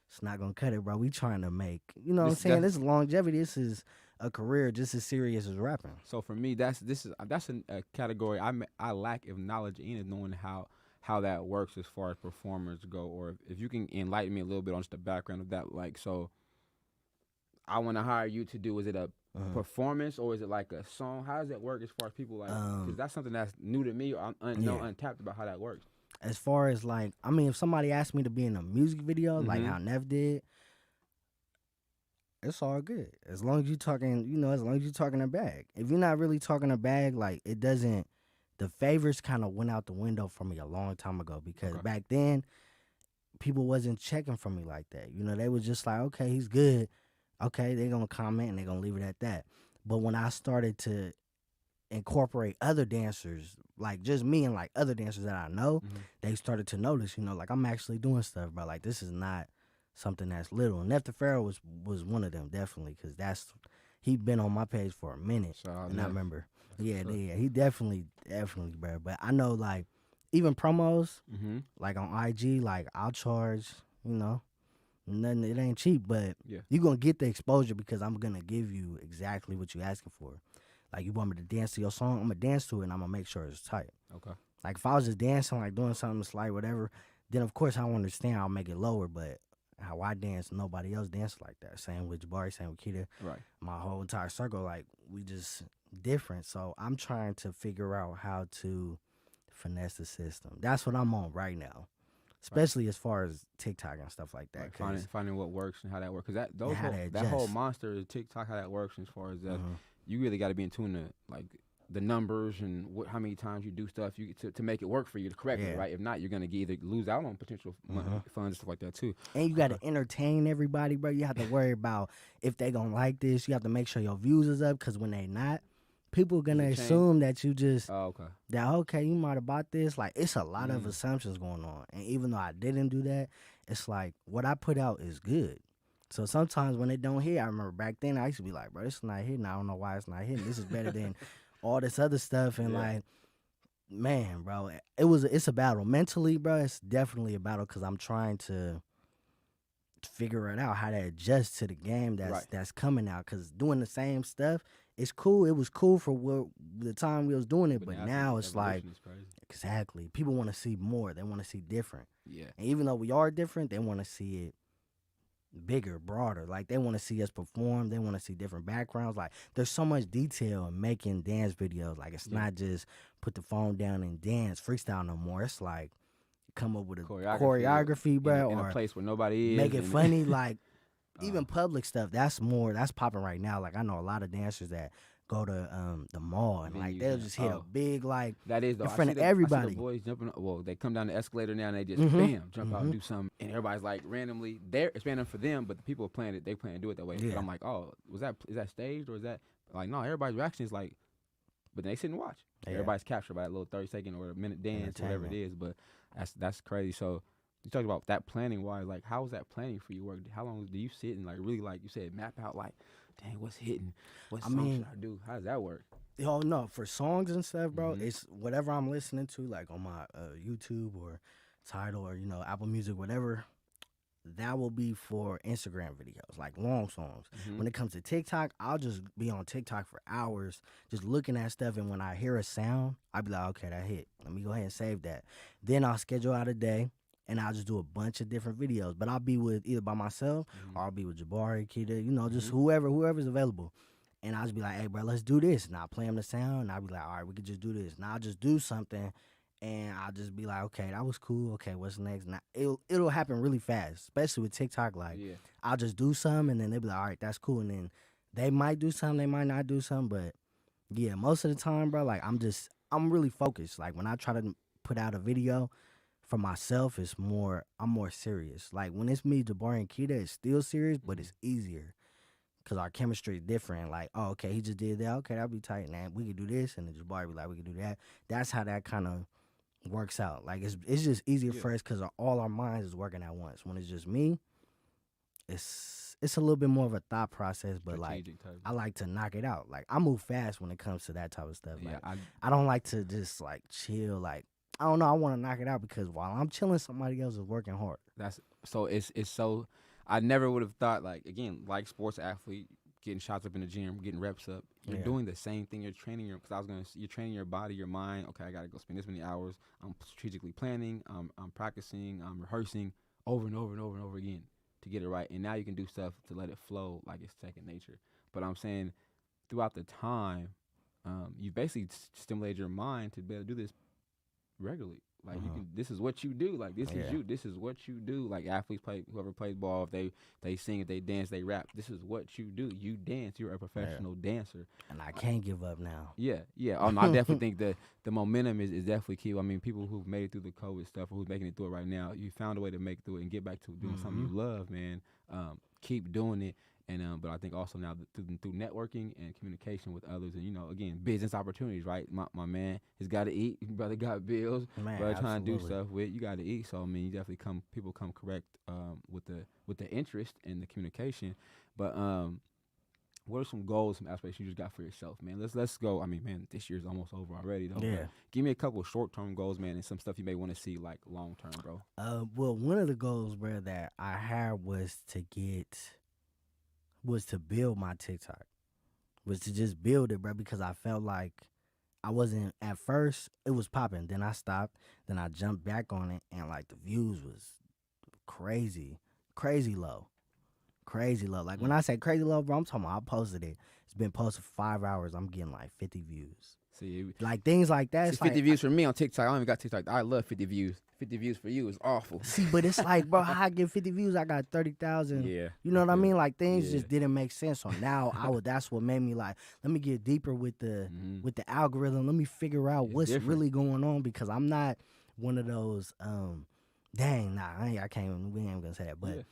it's not gonna cut it, bro. We trying to make, what I'm saying? This is longevity. This is a career just as serious as rapping. So for me, that's a category I lack of knowledge in, is knowing how that works as far as performers go, or if you can enlighten me a little bit on just the background of that. Like, so I want to hire you to do, is it a performance or is it like a song? How does it work as far as people like, because that's something that's new to me, or untapped about how that works. As far as like, I mean, if somebody asked me to be in a music video, like Mhm. how Nev did, it's all good. As long as you talking, as long as you talking a bag. If you're not really talking a bag, like it doesn't, the favors kind of went out the window for me a long time ago because Okay. back then, people wasn't checking for me like that. They was just like, okay, he's good. Okay, they're gonna comment and they're gonna leave it at that. But when I started to incorporate other dancers, like just me and like other dancers that I know, Mhm. they started to notice, like I'm actually doing stuff, bro. Like this is not something that's little. And Neft Pharaoh was one of them, definitely, because he been on my page for a minute. Shout out And I Neff. remember, That's yeah, what's up. he definitely, bro. But I know like even promos, Mhm. like on IG, like I'll charge, nothing, it ain't cheap, but Yeah. you're gonna get the exposure because I'm gonna give you exactly what you're asking for. Like you want me to dance to your song, I'm gonna dance to it and I'm gonna make sure it's tight. Okay. Like if I was just dancing, like doing something slight, whatever, then of course I don't understand, I'll make it lower, but how I dance, nobody else dance like that. Same with Jabari, same with Kita. Right. My whole entire circle, like we just different. So I'm trying to figure out how to finesse the system. That's what I'm on right now. especially as far as TikTok and stuff like that. Right. Finding what works and how that works. Because How that whole monster is TikTok, how that works as far as that. You really got to be in tune to like the numbers and how many times you do stuff to make it work for you correctly, right? If not, you're gonna either lose out on potential funds and stuff like that too. And you got to entertain everybody, bro. You have to worry about if they gonna like this. You have to make sure your views is up, because when they not, people gonna assume that you just you might have bought this. Like, it's a lot of assumptions going on. And even though I didn't do that, it's like what I put out is good. So sometimes when it don't hit, I remember back then I used to be like, bro, this is not hitting. I don't know why it's not hitting. This is better than all this other stuff. And like, man, bro, it's a battle. Mentally, bro, it's definitely a battle, because I'm trying to figure it out, how to adjust to the game that's coming out. Because doing the same stuff, it's cool. It was cool for the time we was doing it, but now it's like, exactly. People want to see more. They want to see different. Yeah. And even though we are different, they want to see it bigger, broader. Like, they want to see us perform. They want to see different backgrounds. Like, there's so much detail in making dance videos. Like, it's not just put the phone down and dance freestyle no more. It's like come up with a choreography, bro, in or a place where nobody is, make it funny. Like, even public stuff, that's popping right now. Like, I know a lot of dancers that go to the mall and like they'll just hit a big, like, that is, though, in front of everybody. I see the boys jumping. Well, they come down the escalator now and they just bam jump out and do something, and everybody's like randomly there. It's random for them, but the people playing it, they plan to do it that way. But I'm like, oh, is that staged, or is that like, no? Everybody's reaction is like, but they sit and watch. Everybody's captured by that little 30-second or a minute dance, whatever it is. But that's crazy. So you talked about that planning wise. Like, how was that planning for you work? How long do you sit and like really, like you said, map out like, dang, what's hitting? What song should I do? How does that work? Oh no, for songs and stuff, bro, it's whatever I'm listening to, like on my YouTube or Tidal or Apple Music, whatever. That will be for Instagram videos, like long songs. When it comes to TikTok, I'll just be on TikTok for hours just looking at stuff, and when I hear a sound, I'll be like, okay, that hit. Let me go ahead and save that. Then I'll schedule out a day, and I'll just do a bunch of different videos. But I'll be with either by myself or I'll be with Jabari, Kida, just whoever's available. And I'll just be like, hey, bro, let's do this. And I'll play them the sound, and I'll be like, all right, we could just do this. And I'll just do something, and I'll just be like, okay, that was cool. Okay, what's next? Now, it'll happen really fast, especially with TikTok. Like, I'll just do something, and then they'll be like, all right, that's cool. And then they might do something, they might not do something. But, yeah, most of the time, bro, like, I'm really focused. Like, when I try to put out a video for myself, I'm more serious. Like, when it's me, Jabari, and Kida, it's still serious, but it's easier. Because our chemistry is different. Like, oh, okay, he just did that. Okay, that'll be tight. Now we could do this. And then Jabari be like, we could do that. That's how that kind of works out. Like, it's just easier for us because all our minds is working at once. When it's just me, it's a little bit more of a thought process. But, like, I like to knock it out. Like, I move fast when it comes to that type of stuff. Like, I don't like to just, like, chill. Like, I don't know. I want to knock it out because while I'm chilling, somebody else is working hard. It's so... I never would have thought, like, again, like sports athlete, getting shots up in the gym, getting reps up. You're doing the same thing. You're training you're training your body, your mind. Okay, I got to go spend this many hours. I'm strategically planning. I'm practicing. I'm rehearsing over and over and over and over again to get it right. And now you can do stuff to let it flow like it's second nature. But I'm saying throughout the time, you basically stimulated your mind to be able to do this regularly. Like, you can. This is what you do. Like, this is you. This is what you do. Like, athletes play. Whoever plays ball, if they sing, if they dance, they rap. This is what you do. You dance. You're a professional dancer. And I can't give up now. Yeah. Oh, no, I definitely think the momentum is definitely key. I mean, people who've made it through the COVID stuff, or who's making it through it right now, you found a way to make it through it and get back to doing something you love, man. Keep doing it. And but I think also now through networking and communication with others, and again, business opportunities, right? My man has got to eat. Brother got bills. Brother trying to do stuff with. You got to eat. So I mean, you definitely people come correct with the interest and the communication. But what are some goals, some aspects you just got for yourself, man? Let's go. I mean, man, this year's almost over already, though. Yeah. Give me a couple of short-term goals, man, and some stuff you may want to see like long-term, bro. Well, one of the goals, bro, that I had was to build my TikTok, was to just build it, bro, because I felt like I wasn't, at first, it was popping. Then I stopped. Then I jumped back on it, and, like, the views was crazy low. Like, when I say crazy low, bro, I'm talking about I posted it. It's been posted for 5 hours. I'm getting, like, 50 views. See, Like things like that. see, It's 50 like, views for me on TikTok. I don't even got TikTok. I love 50 views. 50 views for you is awful. see, but it's like, bro, how I get 50 views? I got 30,000. Yeah. You know what I feel mean? it. Like things Yeah. just didn't make sense. So now that's what made me like, let me get deeper with the algorithm. Let me figure out It's what's different. really going on, because I'm not one of those. Dang, nah, I can't. We ain't gonna say that, but. Yeah.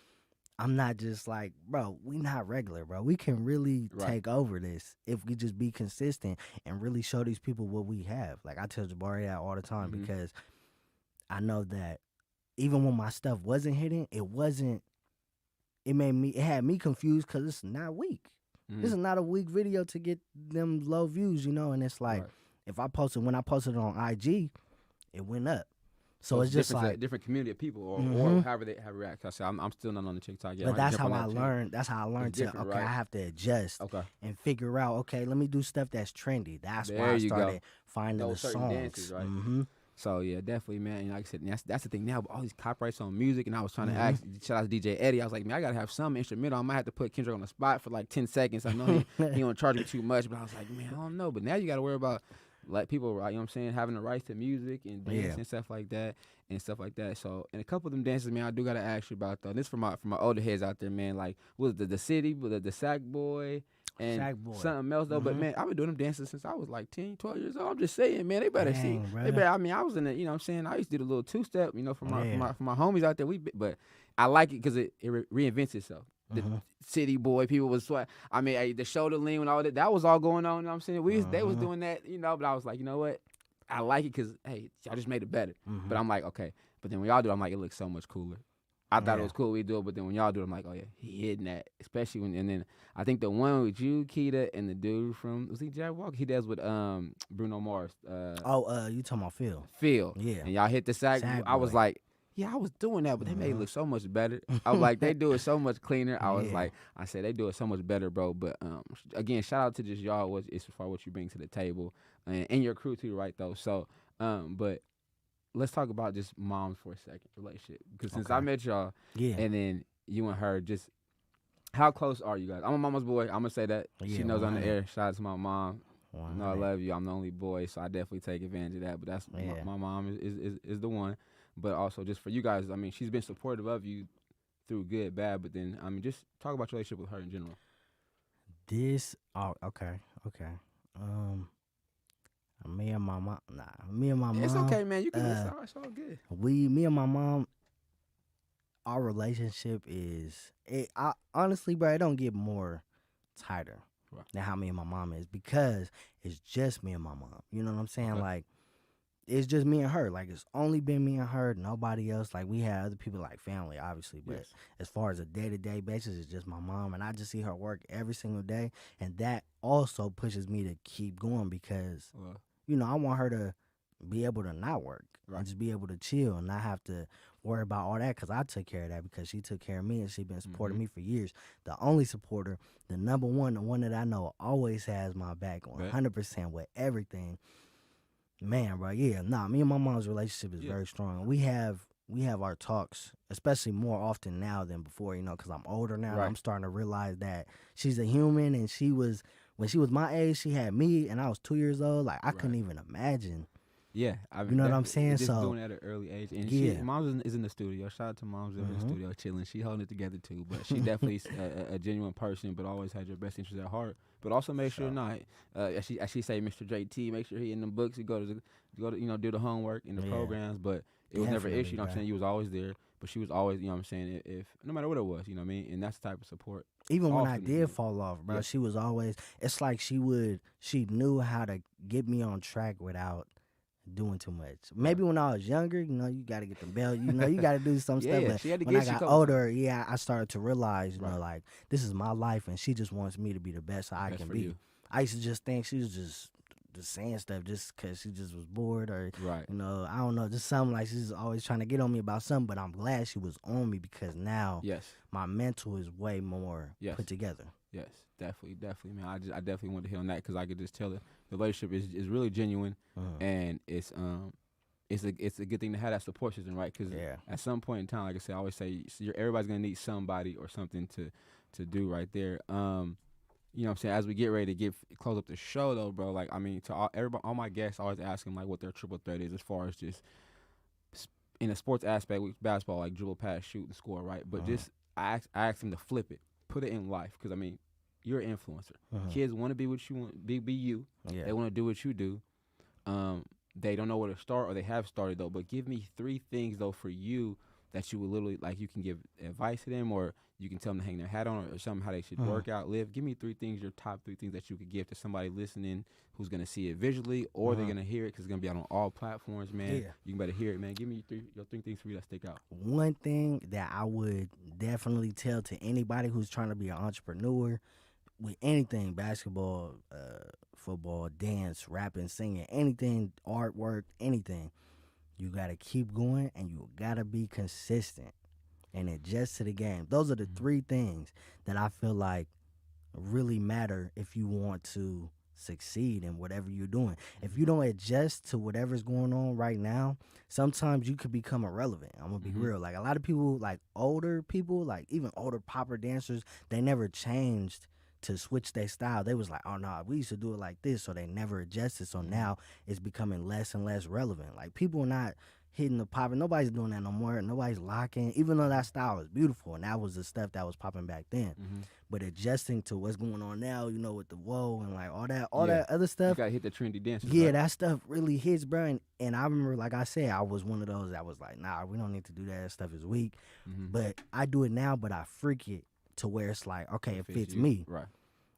I'm not just like, bro, we not regular, bro. We can really Right. take over this if we just be consistent and really show these people what we have. Like I tell Jabari that all the time because I know that even when my stuff wasn't hitting, it had me confused because it's not weak. This is not a weak video to get them low views, you know? And it's like, when I posted it on IG, it went up. So it's just like different community of people, or however they have react. I said I'm still not on the TikTok yet. But that's how I learned. That's how I learned to. Okay, right? I have to adjust. Okay. And figure out. Okay, let me do stuff that's trendy. That's There why I you go. started finding Those the certain songs. dances, right? So yeah, definitely, man. And like I said, that's the thing now. All these copyrights on music, and I was trying to ask. Shout out to DJ Eddie. I was like, man, I gotta have some instrumental. I might have to put Kendrick on the spot for like 10 seconds. I know he don't charge me too much, but I was like, man, I don't know. But now you gotta worry about like people, you know what I'm saying, having the rights to music and dance and stuff like that. So, and a couple of them dances, man, I do gotta ask you about though. And this for my older heads out there, man. Like, was the city, the Sack Boy, and something else though. But man, I've been doing them dances since I was like 10, 12 years old. I'm just saying, man, they better see. They better. I mean, I was in the, you know what I'm saying. I used to do the little 2-step, you know, for my homies out there. But I like it because it reinvents itself. The city boy, people was swag. I mean, the shoulder lean and all that was all going on. You know what I'm saying? They was doing that, you know. But I was like, you know what? I like it because hey, y'all just made it better. But I'm like, okay. But then when y'all do it, I'm like, it looks so much cooler. I thought it was cool we do it, but then when y'all do it, I'm like, oh yeah, he hitting that. Especially when, and then I think the one with you, Keita, and the dude from, was he Jabari? He does with Bruno Mars. You talking about Phil? Phil. Yeah. And y'all hit the sack. I was like, yeah, I was doing that, but they made it look so much better. I was like, they do it so much cleaner. I was like, I said, they do it so much better, bro. But again, shout out to just y'all as far as what you bring to the table and your crew too, right, though. So, but let's talk about just moms for a second, relationship. Because since I met y'all, and then you and her, just how close are you guys? I'm a mama's boy. I'm going to say that. She knows on the air. Shout out to my mom. No, I love you. I'm the only boy, so I definitely take advantage of that. But that's my mom is the one. But also just for you guys, I mean, she's been supportive of you through good, bad. But then, I mean, just talk about your relationship with her in general. Okay. Me and my mom. Me and my mom. It's okay, man. You can. It's all good. Me and my mom. Our relationship honestly, bro, it don't get more tighter than how me and my mom is because it's just me and my mom. You know what I'm saying? Okay. Like, it's just me and her. Like, it's only been me and her, nobody else. Like, we have other people like family, obviously, but as far as a day-to-day basis, it's just my mom, and I just see her work every single day, and that also pushes me to keep going because, you know, I want her to be able to not work and just be able to chill and not have to worry about all that because I took care of that because she took care of me and she's been supporting me for years. The only supporter, the number one, the one that I know always has my back 100% with everything. Man, bro, me and my mom's relationship is very strong. We have our talks, especially more often now than before, you know, because I'm older now. I'm starting to realize that she's a human, and when she was my age, she had me, and I was 2 years old. Like, I couldn't even imagine. Yeah, you know what I'm saying? Just doing it at an early age, and Mom's is in the studio. Shout out to Mom's in the studio chilling. She holding it together too, but she definitely a genuine person, but always had your best interest at heart. But also make sure as she say, Mr. JT, make sure he in the books. You go to you know, do the homework and the programs. But it was never an issue. You know what I'm saying? You was always there, but she was always, you know what I'm saying? If no matter what it was, you know what I mean? And that's the type of support. Even when I did fall off, bro, she was always. It's like she knew how to get me on track without doing too much. Maybe when I was younger, you know, you got to get the belt, you know, you got to do some stuff. But when I got older, I started to realize, you know, like, this is my life, and she just wants me to be the best I can be. You. I used to just think she was just saying stuff just because she just was bored or, you know, I don't know, just something like she's always trying to get on me about something, but I'm glad she was on me because now my mental is way more put together. Yes, definitely, man. I definitely want to hit on that because I could just tell the relationship is really genuine, and it's a good thing to have that support system, right? Because at some point in time, like I said, I always say everybody's gonna need somebody or something to do right there. you know what I'm saying, as we get ready to close up the show though, bro, like I mean, to everybody, all my guests, I always ask them like what their triple threat is as far as just in a sports aspect with basketball, like dribble, pass, shoot, and score, right? But just I asked them to flip it, put it in life, because I mean, you're an influencer. Kids want to be what you want, be you. Yeah. They want to do what you do. They don't know where to start, or they have started though. But give me 3 things though for you that you would literally like. You can give advice to them, or you can tell them to hang their hat on, or something how they should work out, live. Give me 3 things, your top 3 things that you could give to somebody listening who's gonna see it visually, or they're gonna hear it because it's gonna be out on all platforms, man. Yeah. You can better hear it, man. Give me your 3 things for you that stick out. One thing that I would definitely tell to anybody who's trying to be an entrepreneur with anything, basketball, football, dance, rapping, singing, anything, artwork, anything, you got to keep going and you got to be consistent and adjust to the game. Those are the 3 things that I feel like really matter if you want to succeed in whatever you're doing. If you don't adjust to whatever's going on right now, sometimes you could become irrelevant. I'm gonna be real. Like a lot of people, like older people, like even older popper dancers, they never changed to switch their style. They was like, oh no, we used to do it like this, so they never adjusted. So now it's becoming less and less relevant. Like people are not hitting the popper. Nobody's doing that no more. Nobody's locking, even though that style is beautiful and that was the stuff that was popping back then. But adjusting to what's going on now, you know, with the whoa and like all that other stuff. You gotta hit the trendy dances. Yeah, right? that stuff really hits, bro. And I remember, like I said, I was one of those that was like, nah, we don't need to do that. That stuff is weak. But I do it now, but I freak it to where it's like, okay, it fits you. me. Right.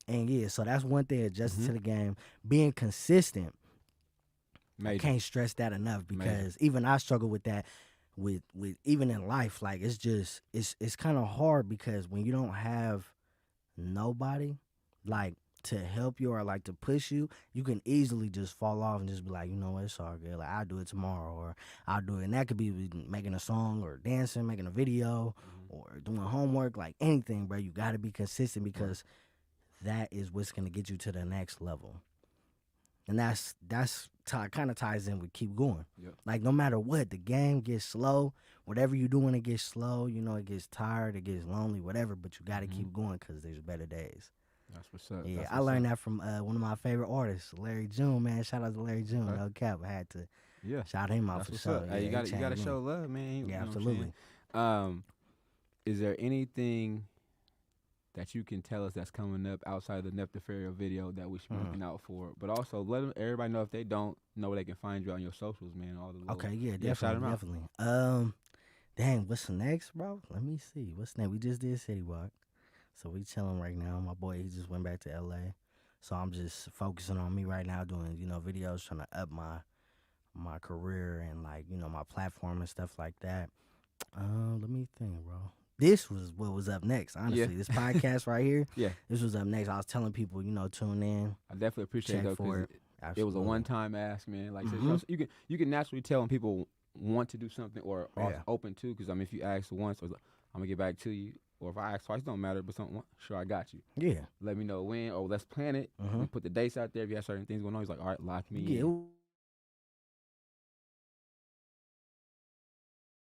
And yeah, so that's one thing, adjusting to the game, being consistent. Major. I can't stress that enough because even I struggle with that with even in life. Like it's just it's kind of hard because when you don't have nobody like to help you or like to push you, you can easily just fall off and just be like, you know what, it's all good. Like I'll do it tomorrow, or I'll do it. And that could be making a song or dancing, making a video, or doing homework, like anything, bro. You got to be consistent because that is what's gonna get you to the next level. And that's kind of ties in with keep going. Yep. Like no matter what, the game gets slow. Whatever you're doing, it gets slow. You know, it gets tired, it gets lonely, whatever. But you got to keep going because there's better days. That's what's up. Yeah, I learned that from one of my favorite artists, Larry June. Man, shout out to Larry June. No cap, I had to shout him out for sure. Hey, you gotta show love, man. Yeah, absolutely. Is there anything that you can tell us that's coming up outside of the Neptune video that we should be looking out for? But also let everybody know if they don't know where they can find you on your socials, man. All the little, okay, yeah, definitely. Dang, what's next, bro? Let me see. What's next? We just did City Walk, so we chilling right now. My boy, he just went back to LA, so I'm just focusing on me right now, doing videos, trying to up my career and like my platform and stuff like that. Let me think, bro. This was what was up next, honestly. This podcast right here, this was up next. I was telling people, tune in. I definitely appreciate it, though, because it was a one-time ask, man. Like you can naturally tell when people want to do something or are open to, because, I mean, if you ask once, I'm going to get back to you. Or if I ask twice, it don't matter, but something, sure, I got you. Yeah. Let me know when, or let's plan it. We put the dates out there. If you have certain things going on, he's like, all right, lock me in.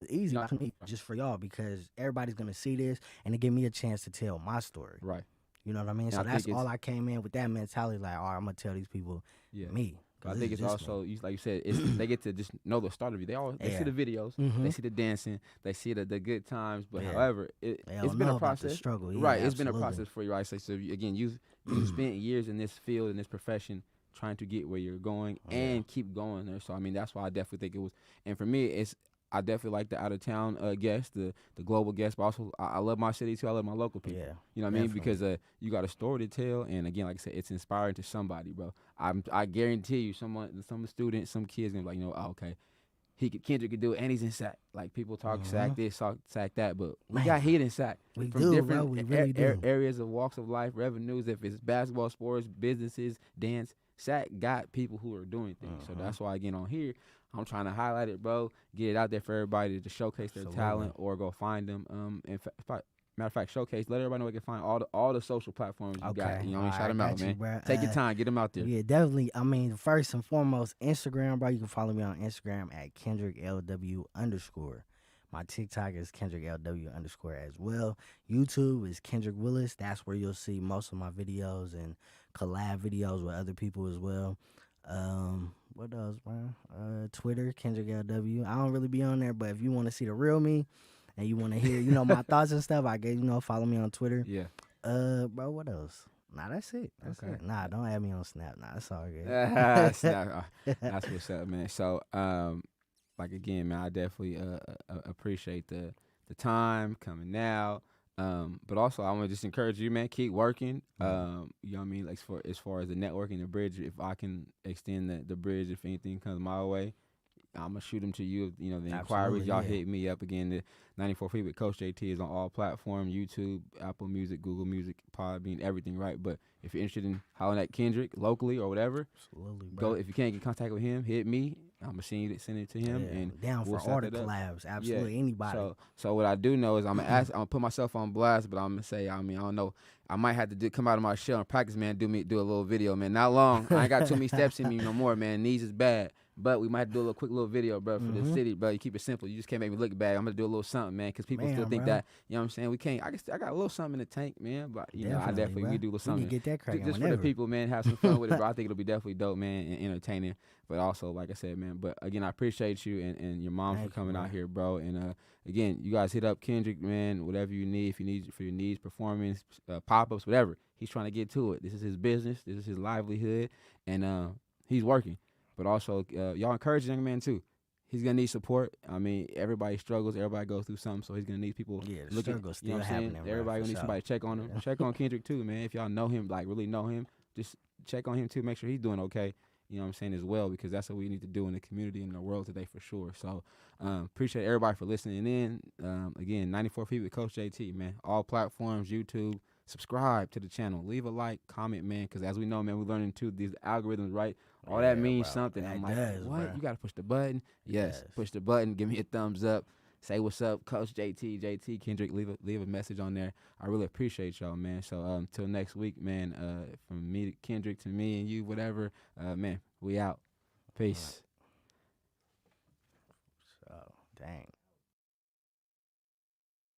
Easy just for y'all because everybody's gonna see this and it give me a chance to tell my story. Right. You know what I mean? So that's all I came in with, that mentality, like, all right, I'm gonna tell these people me. I think it's also, like you said, they get to just know the start of it. They see the videos, they see the dancing, they see the good times. But however, it's been a process. The struggle. Yeah, right. It's been a process for you, right? So again, you spent years in this field, in this profession, trying to get where you're going and keep going there. So I mean, that's why I definitely think it was. And for me, I definitely like the out-of-town guests, the global guests, but also I love my city, too. I love my local people. Yeah, you know what I mean? Because you got a story to tell, and again, like I said, it's inspiring to somebody, bro. I guarantee you, some students, some kids gonna be like, okay, Kendrick could do it, and he's in sack. Like, people talk sack this, sack that, but we got hit in sack. We from do, different bro. We really do. Areas of walks of life, revenues, if it's basketball, sports, businesses, dance. Sack got people who are doing things. So that's why, again, on here, I'm trying to highlight it, bro. Get it out there for everybody to showcase their talent or go find them. Matter of fact, showcase. Let everybody know they can find all the social platforms you got. You know what I mean? Shout them out, man. Bro. Take your time. Get them out there. Yeah, definitely. I mean, first and foremost, Instagram, bro. You can follow me on Instagram at KendrickLW_. My TikTok is KendrickLW_ as well. YouTube is Kendrick Willis. That's where you'll see most of my videos and collab videos with other people as well. What else, man? Twitter, KendrickLW. I don't really be on there, but if you want to see the real me and you want to hear, my thoughts and stuff, I guess, follow me on Twitter. Yeah. Bro, what else? Nah, that's it. That's Okay. it. Nah, don't add me on Snap. Nah, that's all good. That's what's up, man. So, like again, man, I definitely appreciate the time coming out. But also I want to just encourage you, man, keep working. You know what I mean? Like as far as the networking, the bridge, if I can extend the bridge, if anything comes my way, I'm gonna shoot them to you. The inquiries, Absolutely, y'all yeah. hit me up again. The 94 Feet with Coach JT is on all platforms: YouTube, Apple Music, Google Music, Podbean, everything. Right. But if you're interested in hollering at Kendrick locally or whatever, Absolutely, bro. go. If you can't get in contact with him, hit me. I'm gonna send it to him, Yeah, and down we'll for all the set that up. collabs. Absolutely, Yeah. anybody. So what I do know is I'm gonna put myself on blast, but I'm gonna say, I don't know. I might have to come out of my shell and practice, man. Do a little video, man. Not long. I ain't got too many steps in me no more, man. Knees is bad, but we might have to do a little quick little video, bro, for the city, bro. You keep it simple. You just can't make me look bad. I'm gonna do a little something, man, because people still think bro. that, you know what I'm saying? We can't. I got a little something in the tank, man, but I definitely bro. we do a little We something. can get that cracking Just whenever. for the people, man, have some fun with it, bro. I think it'll be definitely dope, man, and entertaining. But also, like I said, man. But again, I appreciate you and your mom for coming out here, bro. And again, you guys hit up Kendrick, man. Whatever you need, if you need for your needs, performance, pop-ups, whatever. He's trying to get to it. This is his business. This is his livelihood, and he's working. But also, y'all encourage the young man too. He's gonna need support. I mean, everybody struggles. Everybody goes through something, so he's gonna need people. Yeah, the looking, struggle's you know still what I'm saying? happening. Everybody gonna need sure. somebody to check on him. Check on Kendrick too, man. If y'all know him, like really know him, just check on him too. Make sure he's doing okay. You know what I'm saying, as well, because that's what we need to do in the community and in the world today for sure. So appreciate everybody for listening in. Again, 94 Feet with Coach JT, man. All platforms, YouTube. Subscribe to the channel. Leave a like, comment, man, because as we know, man, we're learning too these algorithms, right? All that means something. That I'm like, does, what? bro. You got to push the button? Yes, push the button. Give me a thumbs up. Say what's up, Coach JT, Kendrick. Leave a message on there. I really appreciate y'all, man. So until next week, man, from me to Kendrick to me and you, whatever, man, we out. Peace.